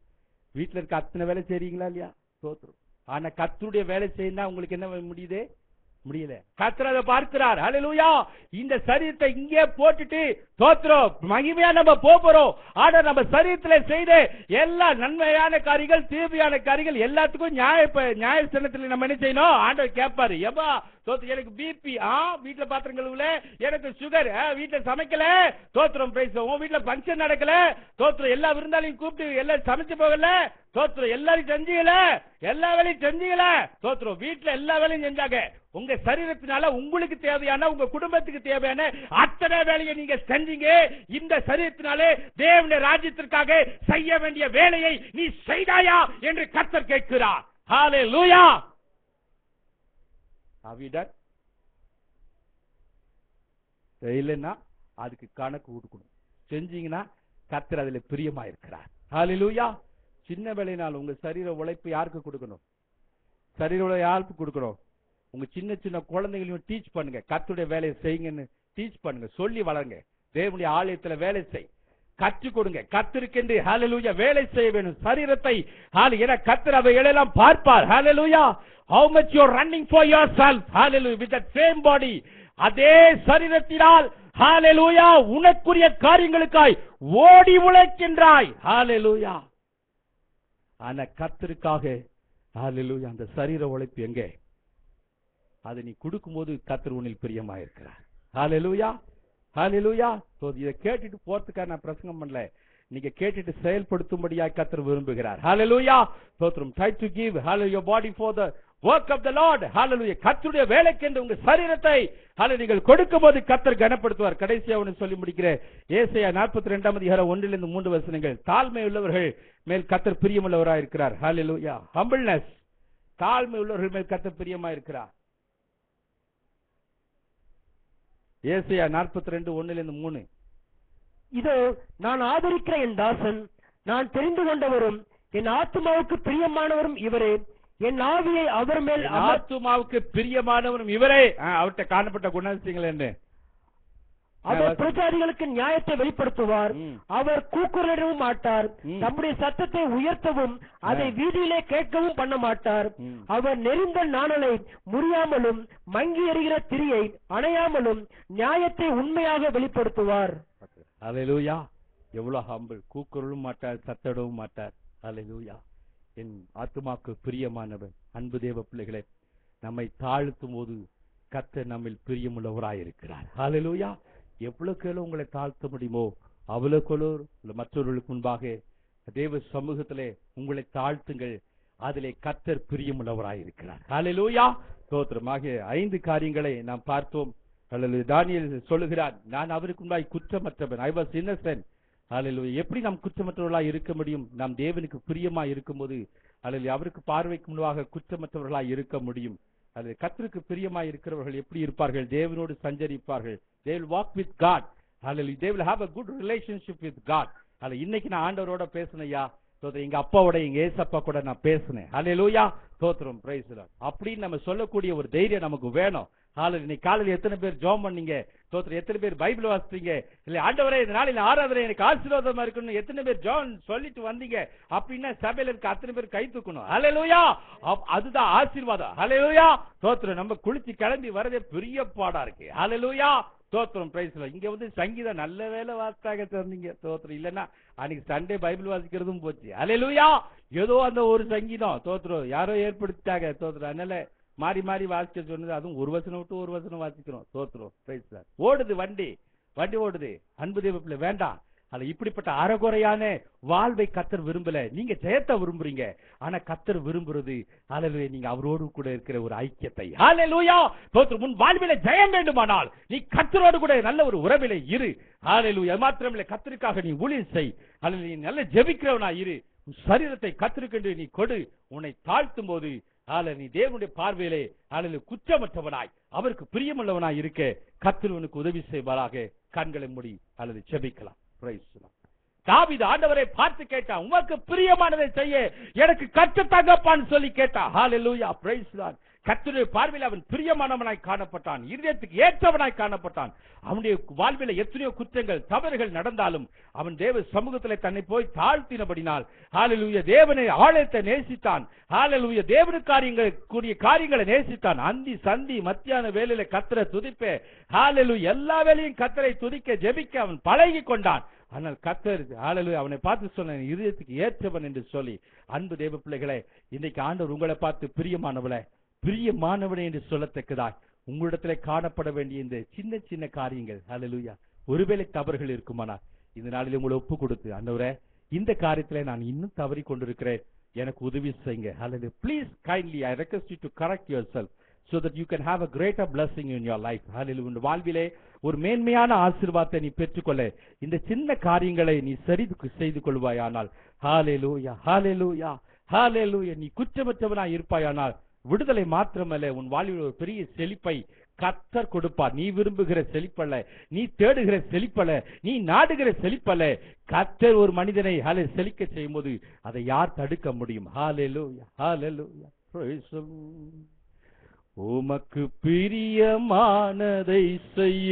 வீட்டுல இருக்க அத்தனை வேலை செய்றீங்களா இல்லையா? ஸ்தோத்திரம். ஆனா கர்த்தருடைய வேலை செய்யணும்னா உங்களுக்கு என்ன முடியுது? முடியல. கர்த்தர் அதை பார்க்கிறார். அல்லேலூயா. இந்த சரீரத்தை இங்கே போட்டுட்டு ஸ்தோத்திரம் மகிமையா நம்ம போறோம். ஆனா நம்ம சரீரத்துல செய்த எல்லா நன்மையான காரியங்கள் தீமையான காரியங்கள் எல்லாத்துக்கும் நியாயஸ்தானத்துல நம்ம என்ன செய்யணும்? ஆண்டவர் கேட்பாரு. எப்பா எனக்கு பிபி, வீட்டுல பாத்திரம் கழுவல, எனக்கு சுகர், வீட்டுல சமைக்கல, தோத்திரம் உன் வீட்டுல பங்கன் நடக்கல, தோத்திரம் எல்லா விருந்தாளையும் கூப்பிட்டு எல்லாம் சமைச்சு போகல, தோத்திரம் எல்லாரும் செஞ்சீங்கள, எல்லா வேலையும் செஞ்சீங்கள, தோத்திரம் வீட்டுல எல்லா வேலையும் செஞ்சாங்க. உங்க சரீரத்தினால உங்களுக்கு தேவையான உங்க குடும்பத்துக்கு தேவையான அத்தனை வேலையை நீங்க செஞ்சீங்க. இந்த சரீரத்தினாலே தேவனுடைய ராஜ்யத்திற்காக செய்ய வேண்டிய வேலையை நீ செய்தாயா என்று கர்த்தர் கேட்கிறார். ஹல்லேலூயா. அவிடர் இல்லைன்னா அதுக்கு கணக்கு கொடுக்கணும். செஞ்சீங்கன்னா கர்த்தர் அதுல பிரியமா இருக்கிறார். ஹல்லேலூயா. சின்ன வேலையினால் உங்க சரீர உழைப்பு யாருக்கு கொடுக்கணும்? சரீர உழைப்பு யாருக்கு கொடுக்கணும்? உங்க சின்ன சின்ன குழந்தைகளையும் டீச் பண்ணுங்க. கர்த்தருடைய வேலையை செய்யுங்கன்னு டீச் பண்ணுங்க. சொல்லி வளருங்க. தேவனுடைய ஆலயத்துல வேலை செய், கற்றுக் கொடுங்க. கர்த்தருக்கென்று ஹல்லேலூயா வேலை செய்ய வேண்டும். சரீரத்தை ஏன்னா கர்த்தர் அவைகளை எல்லாம் பார்ப்பார். ஹல்லேலூயா. How much you are running for yourself, hallelujah, with that same body. அதே சரீரத்தினால் ஹல்லேலூயா உனக்குரிய காரியங்களுக்காய் ஓடி உழைக்கின்றாய். ஹல்லேலூயா. ஆனா கர்த்தருக்காக ஹல்லேலூயா அந்த சரீர உழைப்பு எங்கே? அதை நீ கொடுக்கும்போது கர்த்தர் உன்னில் பிரியமா இருக்கிறார். ஹல்லேலூயா. ஹல்லேலூயா. இதை கேட்டுட்டு போறதுக்காக நான் பிரசங்கம் பண்ணல. நீங்க கேட்டுட்டு செயல்படுத்தும்படியாக கர்த்தர் விரும்புகிறார். ஹல்லேலூயா. ஸ்தோத்திரம். Try to give hallelujah your body for the work of the Lord. ஹல்லேலூயா. கர்த்தருடைய வேலைக்கு என்று உங்க சரீரத்தை நீங்கள் கொடுக்கும்போது கர்த்தர் கனப்படுத்துவார். கடைசியா ஒன்னு சொல்லி முடிக்கிறேன். ஏசாயா 42 அதிகாரம் 1-3 வசனங்கள். தாழ்மை உள்ளவர்கள் மேல் கர்த்தர் பிரியமுள்ளவராய் இருக்கிறார். ஹல்லேலூயா. Humbleness. தாழ்மை உள்ளவர்கள் மேல் கர்த்தர் பிரியமா இருக்கிறார். ஏசாயா 42:1-3. இதோ நான் ஆதரிக்கிற என் தாசன், நான் தெரிந்து கொண்டவரும் என் ஆத்துமாவுக்கு பிரியமானவரும் இவரே, என் ஆவியை அவர் மேல் ஆத்துமாவுக்கு பிரியமானவரும் இவரே. அவர்கிட்ட காணப்பட்ட குணாதிசயங்கள் என்ன? அவர் பிரஜாதிகளுக்கு நியாயத்தை வெளிப்படுத்துவார். அவர் கூக்குரலிடவும் மாட்டார். தம்முடைய சத்தத்தை உயர்த்தவும் அதை வீதியிலே கேட்கவும் பண்ண மாட்டார். அவர் நெருந்த நாணலை முறியாமலும் மங்கி எறிகிற திரியை அணையாமலும் நியாயத்தை உண்மையாக வெளிப்படுத்துவார். ஹல்லேலூயா. எவ்வளவு ஹம்பிள். கூக்குரலும் மாட்டார், சத்தடவும் மாட்டார். ஹல்லேலூயா. என் ஆத்துமாக்கு பிரியமானவர். அன்பு தேவ பிள்ளைகளே, நம்மை தாழ்த்தும் போது கர்த்தர் நம்மில் பிரியமுள்ளவராயிருக்கிறார். ஹல்லேலூயா. எவ்வளவுக்கு உங்களை தாழ்த்த முடியுமோ அவ்வளவுக்கு மற்றவர்களுக்கு முன்பாக தேவ சமூகத்திலே உங்களை தாழ்த்துங்கள். அதிலே கர்த்தர் பிரியமுள்ளவராயிருக்கிறார். ஹல்லேலூயா. ஸ்தோத்திரமாக 5 காரியங்களை நாம் பார்த்தோம். ஹல்லேலூயா. தானியேல் சொல்லுகிறார், நான் அவருக்கு முன்பாய் குற்றமற்றவன். I was innocent. ஹல்லேலூயா. எப்படி நாம் குற்றமற்றவர்களாய் இருக்க முடியும்? நாம் தேவனுக்கு பிரியமா இருக்கும்போது ஹல்லேலூயா அவருக்கு பார்வைக்கு முன்பாக குற்றமற்றவர்களாய் இருக்க முடியும். அது கர்த்தருக்கு பிரியமாய் இருக்கிறவர்கள் எப்படி இருப்பார்கள்? தேவனோடு சஞ்சரிப்பார்கள். They will walk with God. Hallelujah. They will have a good relationship with God. அல்ல இன்னைக்கு நான் ஆண்டவரோட பேசினையா, சோதரம் எங்க அப்பாவோட எங்க ஏசப்பா கூட நான் பேசினேன். ஹல்லேலூயா, ஸ்தோத்திரம், பிரைஸ் தி லார்ட். அப்படின்னு நம்ம சொல்லக்கூடிய ஒரு தைரியம் நமக்கு வேணும். ஹalleluya. இன்னைக்கு காலையில எத்தனை பேர் ஜெபம் பண்ணீங்க? ஸ்தோத்திரம். எத்தனை பேர் பைபிள் வாசிச்சீங்க? இல்ல ஆண்டவரே இந்த நாளில் ஆராதனை எனக்கு ஆசீர்வாதமா இருக்கணும் எத்தனை பேர் ஜெபம் சொல்லிட்டு வந்தீங்க அப்படின்னா சபையில இருக்க அத்தனை பேர் கை தூக்கணும். ஹல்லேலூயா, அதுதான் ஆசீர்வாதம். ஹல்லேலூயா, ஸ்தோத்திரம். நம்ம குளிச்சு கிளம்பி வரதே பெரிய பாடா இருக்கு. ஹல்லேலூயா, ஸ்தோத்திரம், பிரைஸ் தி லார்ட். இங்க வந்து சங்கீதம் நல்ல வேலை வாசித்தாங்க சொன்னீங்க, ஸ்தோத்திரம். இல்லன்னா அன்னைக்கு சண்டே பைபிள் வாசிக்கிறதும் போச்சு. ஹல்லேலூயா, ஏதோ அந்த ஒரு சங்கீதம் ஸ்தோத்திரம் யாரோ ஏற்படுத்திட்டாங்க, ஸ்தோத்திரம். அதனால மாறி மாறி வாசிக்க சொன்னது, அதுவும் ஒரு வசனம் விட்டு ஒரு வசனம் வாசிக்கிறோம். ஸ்தோத்திரம், பிரைஸ் தி லார்ட். ஓடுது வண்டி ஓடுது. அன்பு தேவ பிள்ளை வேண்டாம். அது இப்படிப்பட்ட அறகுறையான வாழ்வை கர்த்தர் விரும்பல. நீங்க ஜெயத்தை விரும்புறீங்க, ஆனா கர்த்தர் விரும்புறது ஹல்லேலூயா நீங்க அவரோடு கூட இருக்கிற ஒரு ஐக்கியத்தை. ஹல்லேலூயா, ஸ்தோத்திரம். உன் வாழ்வில ஜெயம் வேண்டுமானால் நீ கர்த்தரோடு கூட நல்ல ஒரு உறவில இரு. ஹல்லேலூயா, மாத்திரமில்லை கர்த்தருக்காக நீ ஊழியம் செய். ஹல்லேலூயா, நீ நல்ல ஜெபிக்கிறவனா இரு. உன் சரீரத்தை கர்த்தருக்கு நீ கொடு. உன்னை தாழ்த்தும் போது நீ தேவனுடைய பார்வையிலே குற்றமற்றவனாய் அவருக்கு பிரியமுள்ளவனாய் இருக்க கர்த்தர் உனக்கு உதவி செய்வாராக. கண்களை மூடி அல்லது ஜெபிக்கலாம். தாவீது ஆண்டவரை பார்த்து கேட்டான், உமக்கு பிரியமானதை செய்ய எனக்கு கற்றுத் தாங்கப்பான்னு சொல்லி கேட்டான். ஹல்லேலூயா, பிரைஸ் தி லார்ட். கர்த்தருடைய பார்வையில் அவன் பிரியமானவனாய் காணப்பட்டான், இதயத்துக்கு ஏற்றவனாய் காணப்பட்டான். அவனுடைய வாழ்வில எத்தனையோ குற்றங்கள் தவறுகள் நடந்தாலும் அவன் தேவ சமூகத்தில் தன்னை போய் தாழ்த்தினபடினால் ஹல்லேலூயா தேவனை ஆலயத்தை நேசித்தான். ஹல்லேலூயா தேவனுடைய காரியங்களை நேசித்தான். அந்தி சந்தி மத்தியான வேளையில கர்த்தரை துதிப்பே. ஹல்லேலூயா எல்லா வேளையும் கர்த்தரை துதிக்க ஜெபிக்க அவன் பழகி கொண்டான். ஆனால் கர்த்தர் ஹல்லேலூயா அவனை பார்த்து சொன்ன இதயத்துக்கு ஏற்றவன் என்று சொல்லி. அன்பு தேவ பிள்ளைகளே, இன்னைக்கு ஆண்டவர் உங்களை பார்த்து பிரியமானவனே என்று சொல்லத்தக்கதாய் உங்களிடத்திலே காணப்பட வேண்டிய இந்த சின்ன சின்ன காரியங்கள் ஹல்லேலூயா ஒருவேளை தவறுகள் இருக்குமானால் இந்த நாளில் உங்களை ஒப்பு கொடுத்து, ஆண்டவரே இந்த காரியத்திலே நான் இன்னும் தவறி கொண்டிருக்கிறேன், எனக்கு உதவி செய்யுங்க. Hallelujah, please kindly I request you to correct yourself so that you can have a greater blessing in your life. ஹல்லேலூயா, உன் வாழ்விலே ஒரு மேன்மையான ஆசீர்வாதத்தை நீ பெற்றுக்கொள்ள இந்த சின்ன காரியங்களை நீ சரி செய்து கொள்வாயானால் ஹல்லேலூயா ஹல்லேலூயா ஹல்லேலூயா நீ குற்றமற்றவனாய் இருப்பாயானால் விடுதலை மாத்திரமல்ல, உன் வாழ்வில் ஒரு பெரிய செழிப்பை கர்த்தர் கொடுப்பார். நீ விரும்புகிற செழிப்பல்ல, நீ தேடுகிற செழிப்பல்ல, நீ நாடுகிற செழிப்பல்ல. கர்த்தர் ஒரு மனிதனை செழிக்க செய்யும் போது அதை யார் தடுக்க முடியும்? ஹல்லேலூயா ஹல்லேலூயா, பிரைஸ் தி லார்ட். உமக்கு பிரியமானதை செய்ய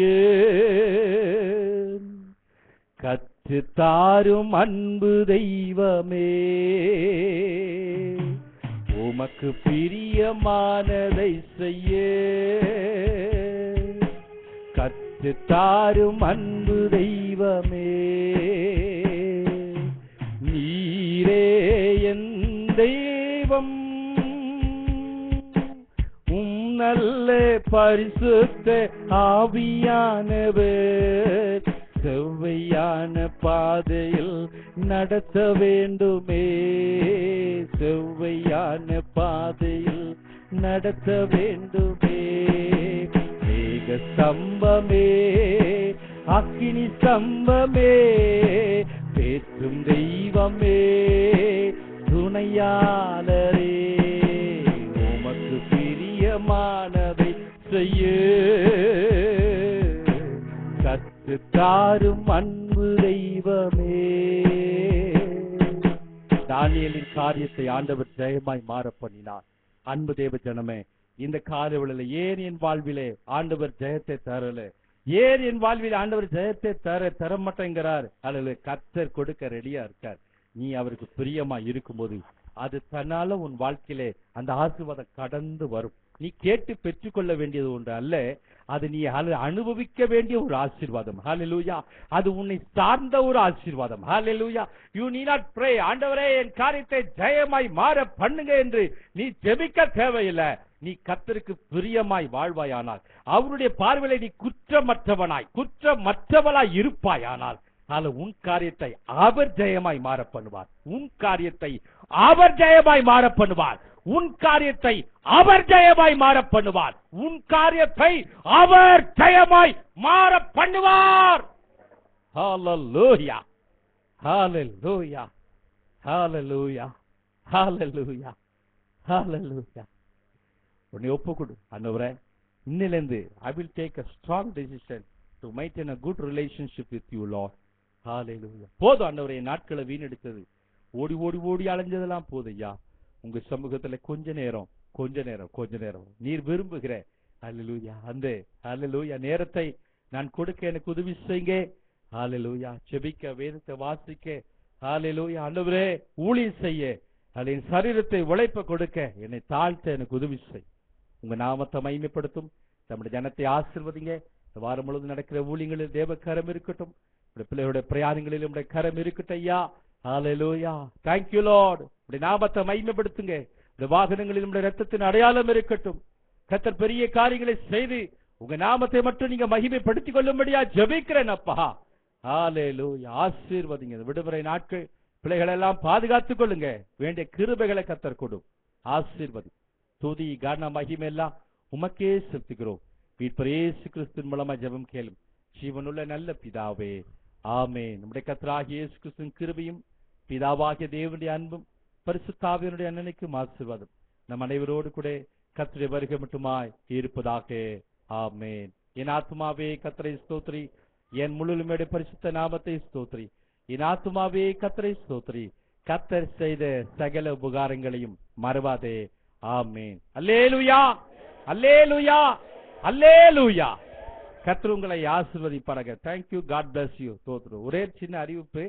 கற்று தாரும் அன்பு தெய்வமே, உமக்கு பிரியமானதை செய்ய கற்று தாரும் அன்பு தெய்வமே, நீரே என் தெய்வம், நல்ல பரிசுத்த ஆவியானவர் செவ்வையான பாதையில் நடத்த வேண்டுமே, செவ்வையான பாதையில் நடத்த வேண்டுமே. மேக ஸ்தம்பமே அக்கினி ஸ்தம்பமே பேற்றும் தெய்வமே துணையாளரே, உமக்கு பிரியமானதை செய்ய கற்று தாரும் அன்பு தெய்வமே. தானியேலின் காரியத்தை ஆண்டவர் ஜெயமாய் மாற பண்ணினார். அன்பு தேவ ஜனமே, இந்த காலவெளியில ஏன் என் வாழ்விலே ஆண்டவர் ஜெயத்தை தரல, ஏன் என் வாழ்வில் ஆண்டவர் ஜெயத்தை தர மாட்டேங்கிறார்? அல்லது கர்த்தர் கொடுக்க ரெடியா இருக்கார். நீ அவருக்கு பிரியமா இருக்கும்போது அது தன்னால உன் வாழ்க்கையிலே அந்த ஆசீர்வாதம் கடந்து வரும். நீ கேட்டு பெற்றுக்கொள்ள வேண்டியது ஒன்று அல்ல, அது நீ அனுபவிக்க வேண்டிய ஒரு ஆசீர்வாதம். ஹல்லேலூயா, அது உன்னை சார்ந்த ஒரு ஆசீர்வாதம். ஹல்லேலூயா, you need not pray, ஆண்டவரே என் காரியத்தை ஜெயமாய் மாற பண்ணுங்க என்று நீ ஜெபிக்க தேவையில்லை. நீ கர்த்தருக்கு பிரியமாய் வாழ்வாயானால், அவருடைய பார்வையிலே நீ குற்றமற்றவனாய் இருப்பாயானால், உன் காரியத்தை அவர் ஜெயமாய் மாற பண்ணுவார். உன் காரியத்தை அவர் ஜெயமாய் மாற பண்ணுவார். உன் காரியத்தை அவர் ஜெயமாய் மாற பண்ணுவார். உன் காரியத்தை அவர் ஜெயமாய் மாற பண்ணுவார். ஹல்லேலூயா ஹல்லேலூயா ஹல்லேலூயா ஹல்லேலூயா ஹல்லேலூயா. உன்னை ஒப்புக்கொடு. ஆண்டவரே, இன்னிலிருந்து I will take a strong decision to maintain a good relationship with you, Lord. Hallelujah. போதும் ஆண்டவரே, நாட்களை வீணெடுத்தது, ஓடி ஓடி ஓடி அலைஞ்சதெல்லாம் போதும் ஐயா. உங்க சமூகத்துல கொஞ்ச நேரம் நீர் விரும்புகிற ஹல்லேலூயா அந்த ஹல்லேலூயா நேரத்தை நான் கொடுக்க எனக்கு உதவி செய்யுங்க. ஹல்லேலூயா. ஜெபிக்க, வேதத்தை வாசிக்க, ஹல்லேலூயா ஆண்டவரே ஊழியம் செய்ய, என் சரீரத்தை உழைப்ப கொடுக்க என்னை தாழ்த்த எனக்கு உதவி செய். உங்க நாமத்தை மகிமைப்படுத்தும். நம்முடைய ஜனத்தை ஆசீர்வதிங்க. இந்த வாரம் முழுவதும் நடக்கிற ஊழியங்களில் தேவ கரம் இருக்கட்டும். பிள்ளைகளுடைய பிரயாணங்களில் உடைய கரம் இருக்கட்டும் ஐயா. ஹல்லேலூயா. Thank you Lord. உடைய நாமத்தை மகிமைப்படுத்துங்க. இந்த வாகனங்களில் உடைய இரத்தத்தின் அடையாளம் இருக்கட்டும். கர்த்தர் பெரிய காரியங்களை செய்து உங்க நாமத்தை மட்டும் நீங்க மகிமைப்படுத்திக் கொள்ளும்படியா ஜெபிக்கிறேன் அப்பா. ஹல்லேலூயா. ஆசீர்வதிங்க. விடுமுறை நாட்கள் பிள்ளைகளை எல்லாம் பாதுகாத்துக் கொள்ளுங்க. வேண்டிய கிருபைகளை கர்த்தர் கொடும். ஆசீர்வதி. துதி கன மகிமை எல்லாம் உமக்கே செலுத்துகிறோம். மீட்பர் இயேசு கிறிஸ்துவின் மூலமா ஜெபம் கேளும் ஜீவனுள்ள நல்ல பிதாவே, ஆமென். நம்முடைய கர்த்தராகிய இயேசு கிறிஸ்துவின் கிருபையும் பிதாவாகிய தேவனுடைய அன்பும் பரிசுத்த ஆவியானவருடைய அன்னைக்கும் ஆசீர்வாதம் நம் அனைவரோடு கூட கர்த்தருடைய வருகை மட்டுமாய் இருப்பதாக. ஆமென். என் ஆத்துமாவே கர்த்தரை ஸ்தோத்திரி, என் முழுமையுடைய பரிசுத்த நாமத்தை ஸ்தோத்திரி. என் ஆத்துமாவே கர்த்தரை ஸ்தோத்திரி, கர்த்தர் செய்த சகல உபகாரங்களையும் மறவாதே. ஆமென். அல்லேலூயா, அல்லேலூயா, அல்லேலூயா. கர்த்தர் உங்களை ஆசீர்வதிப்பாராக. Thank you. God bless you. ஒரே சின்ன அறிவிப்பு.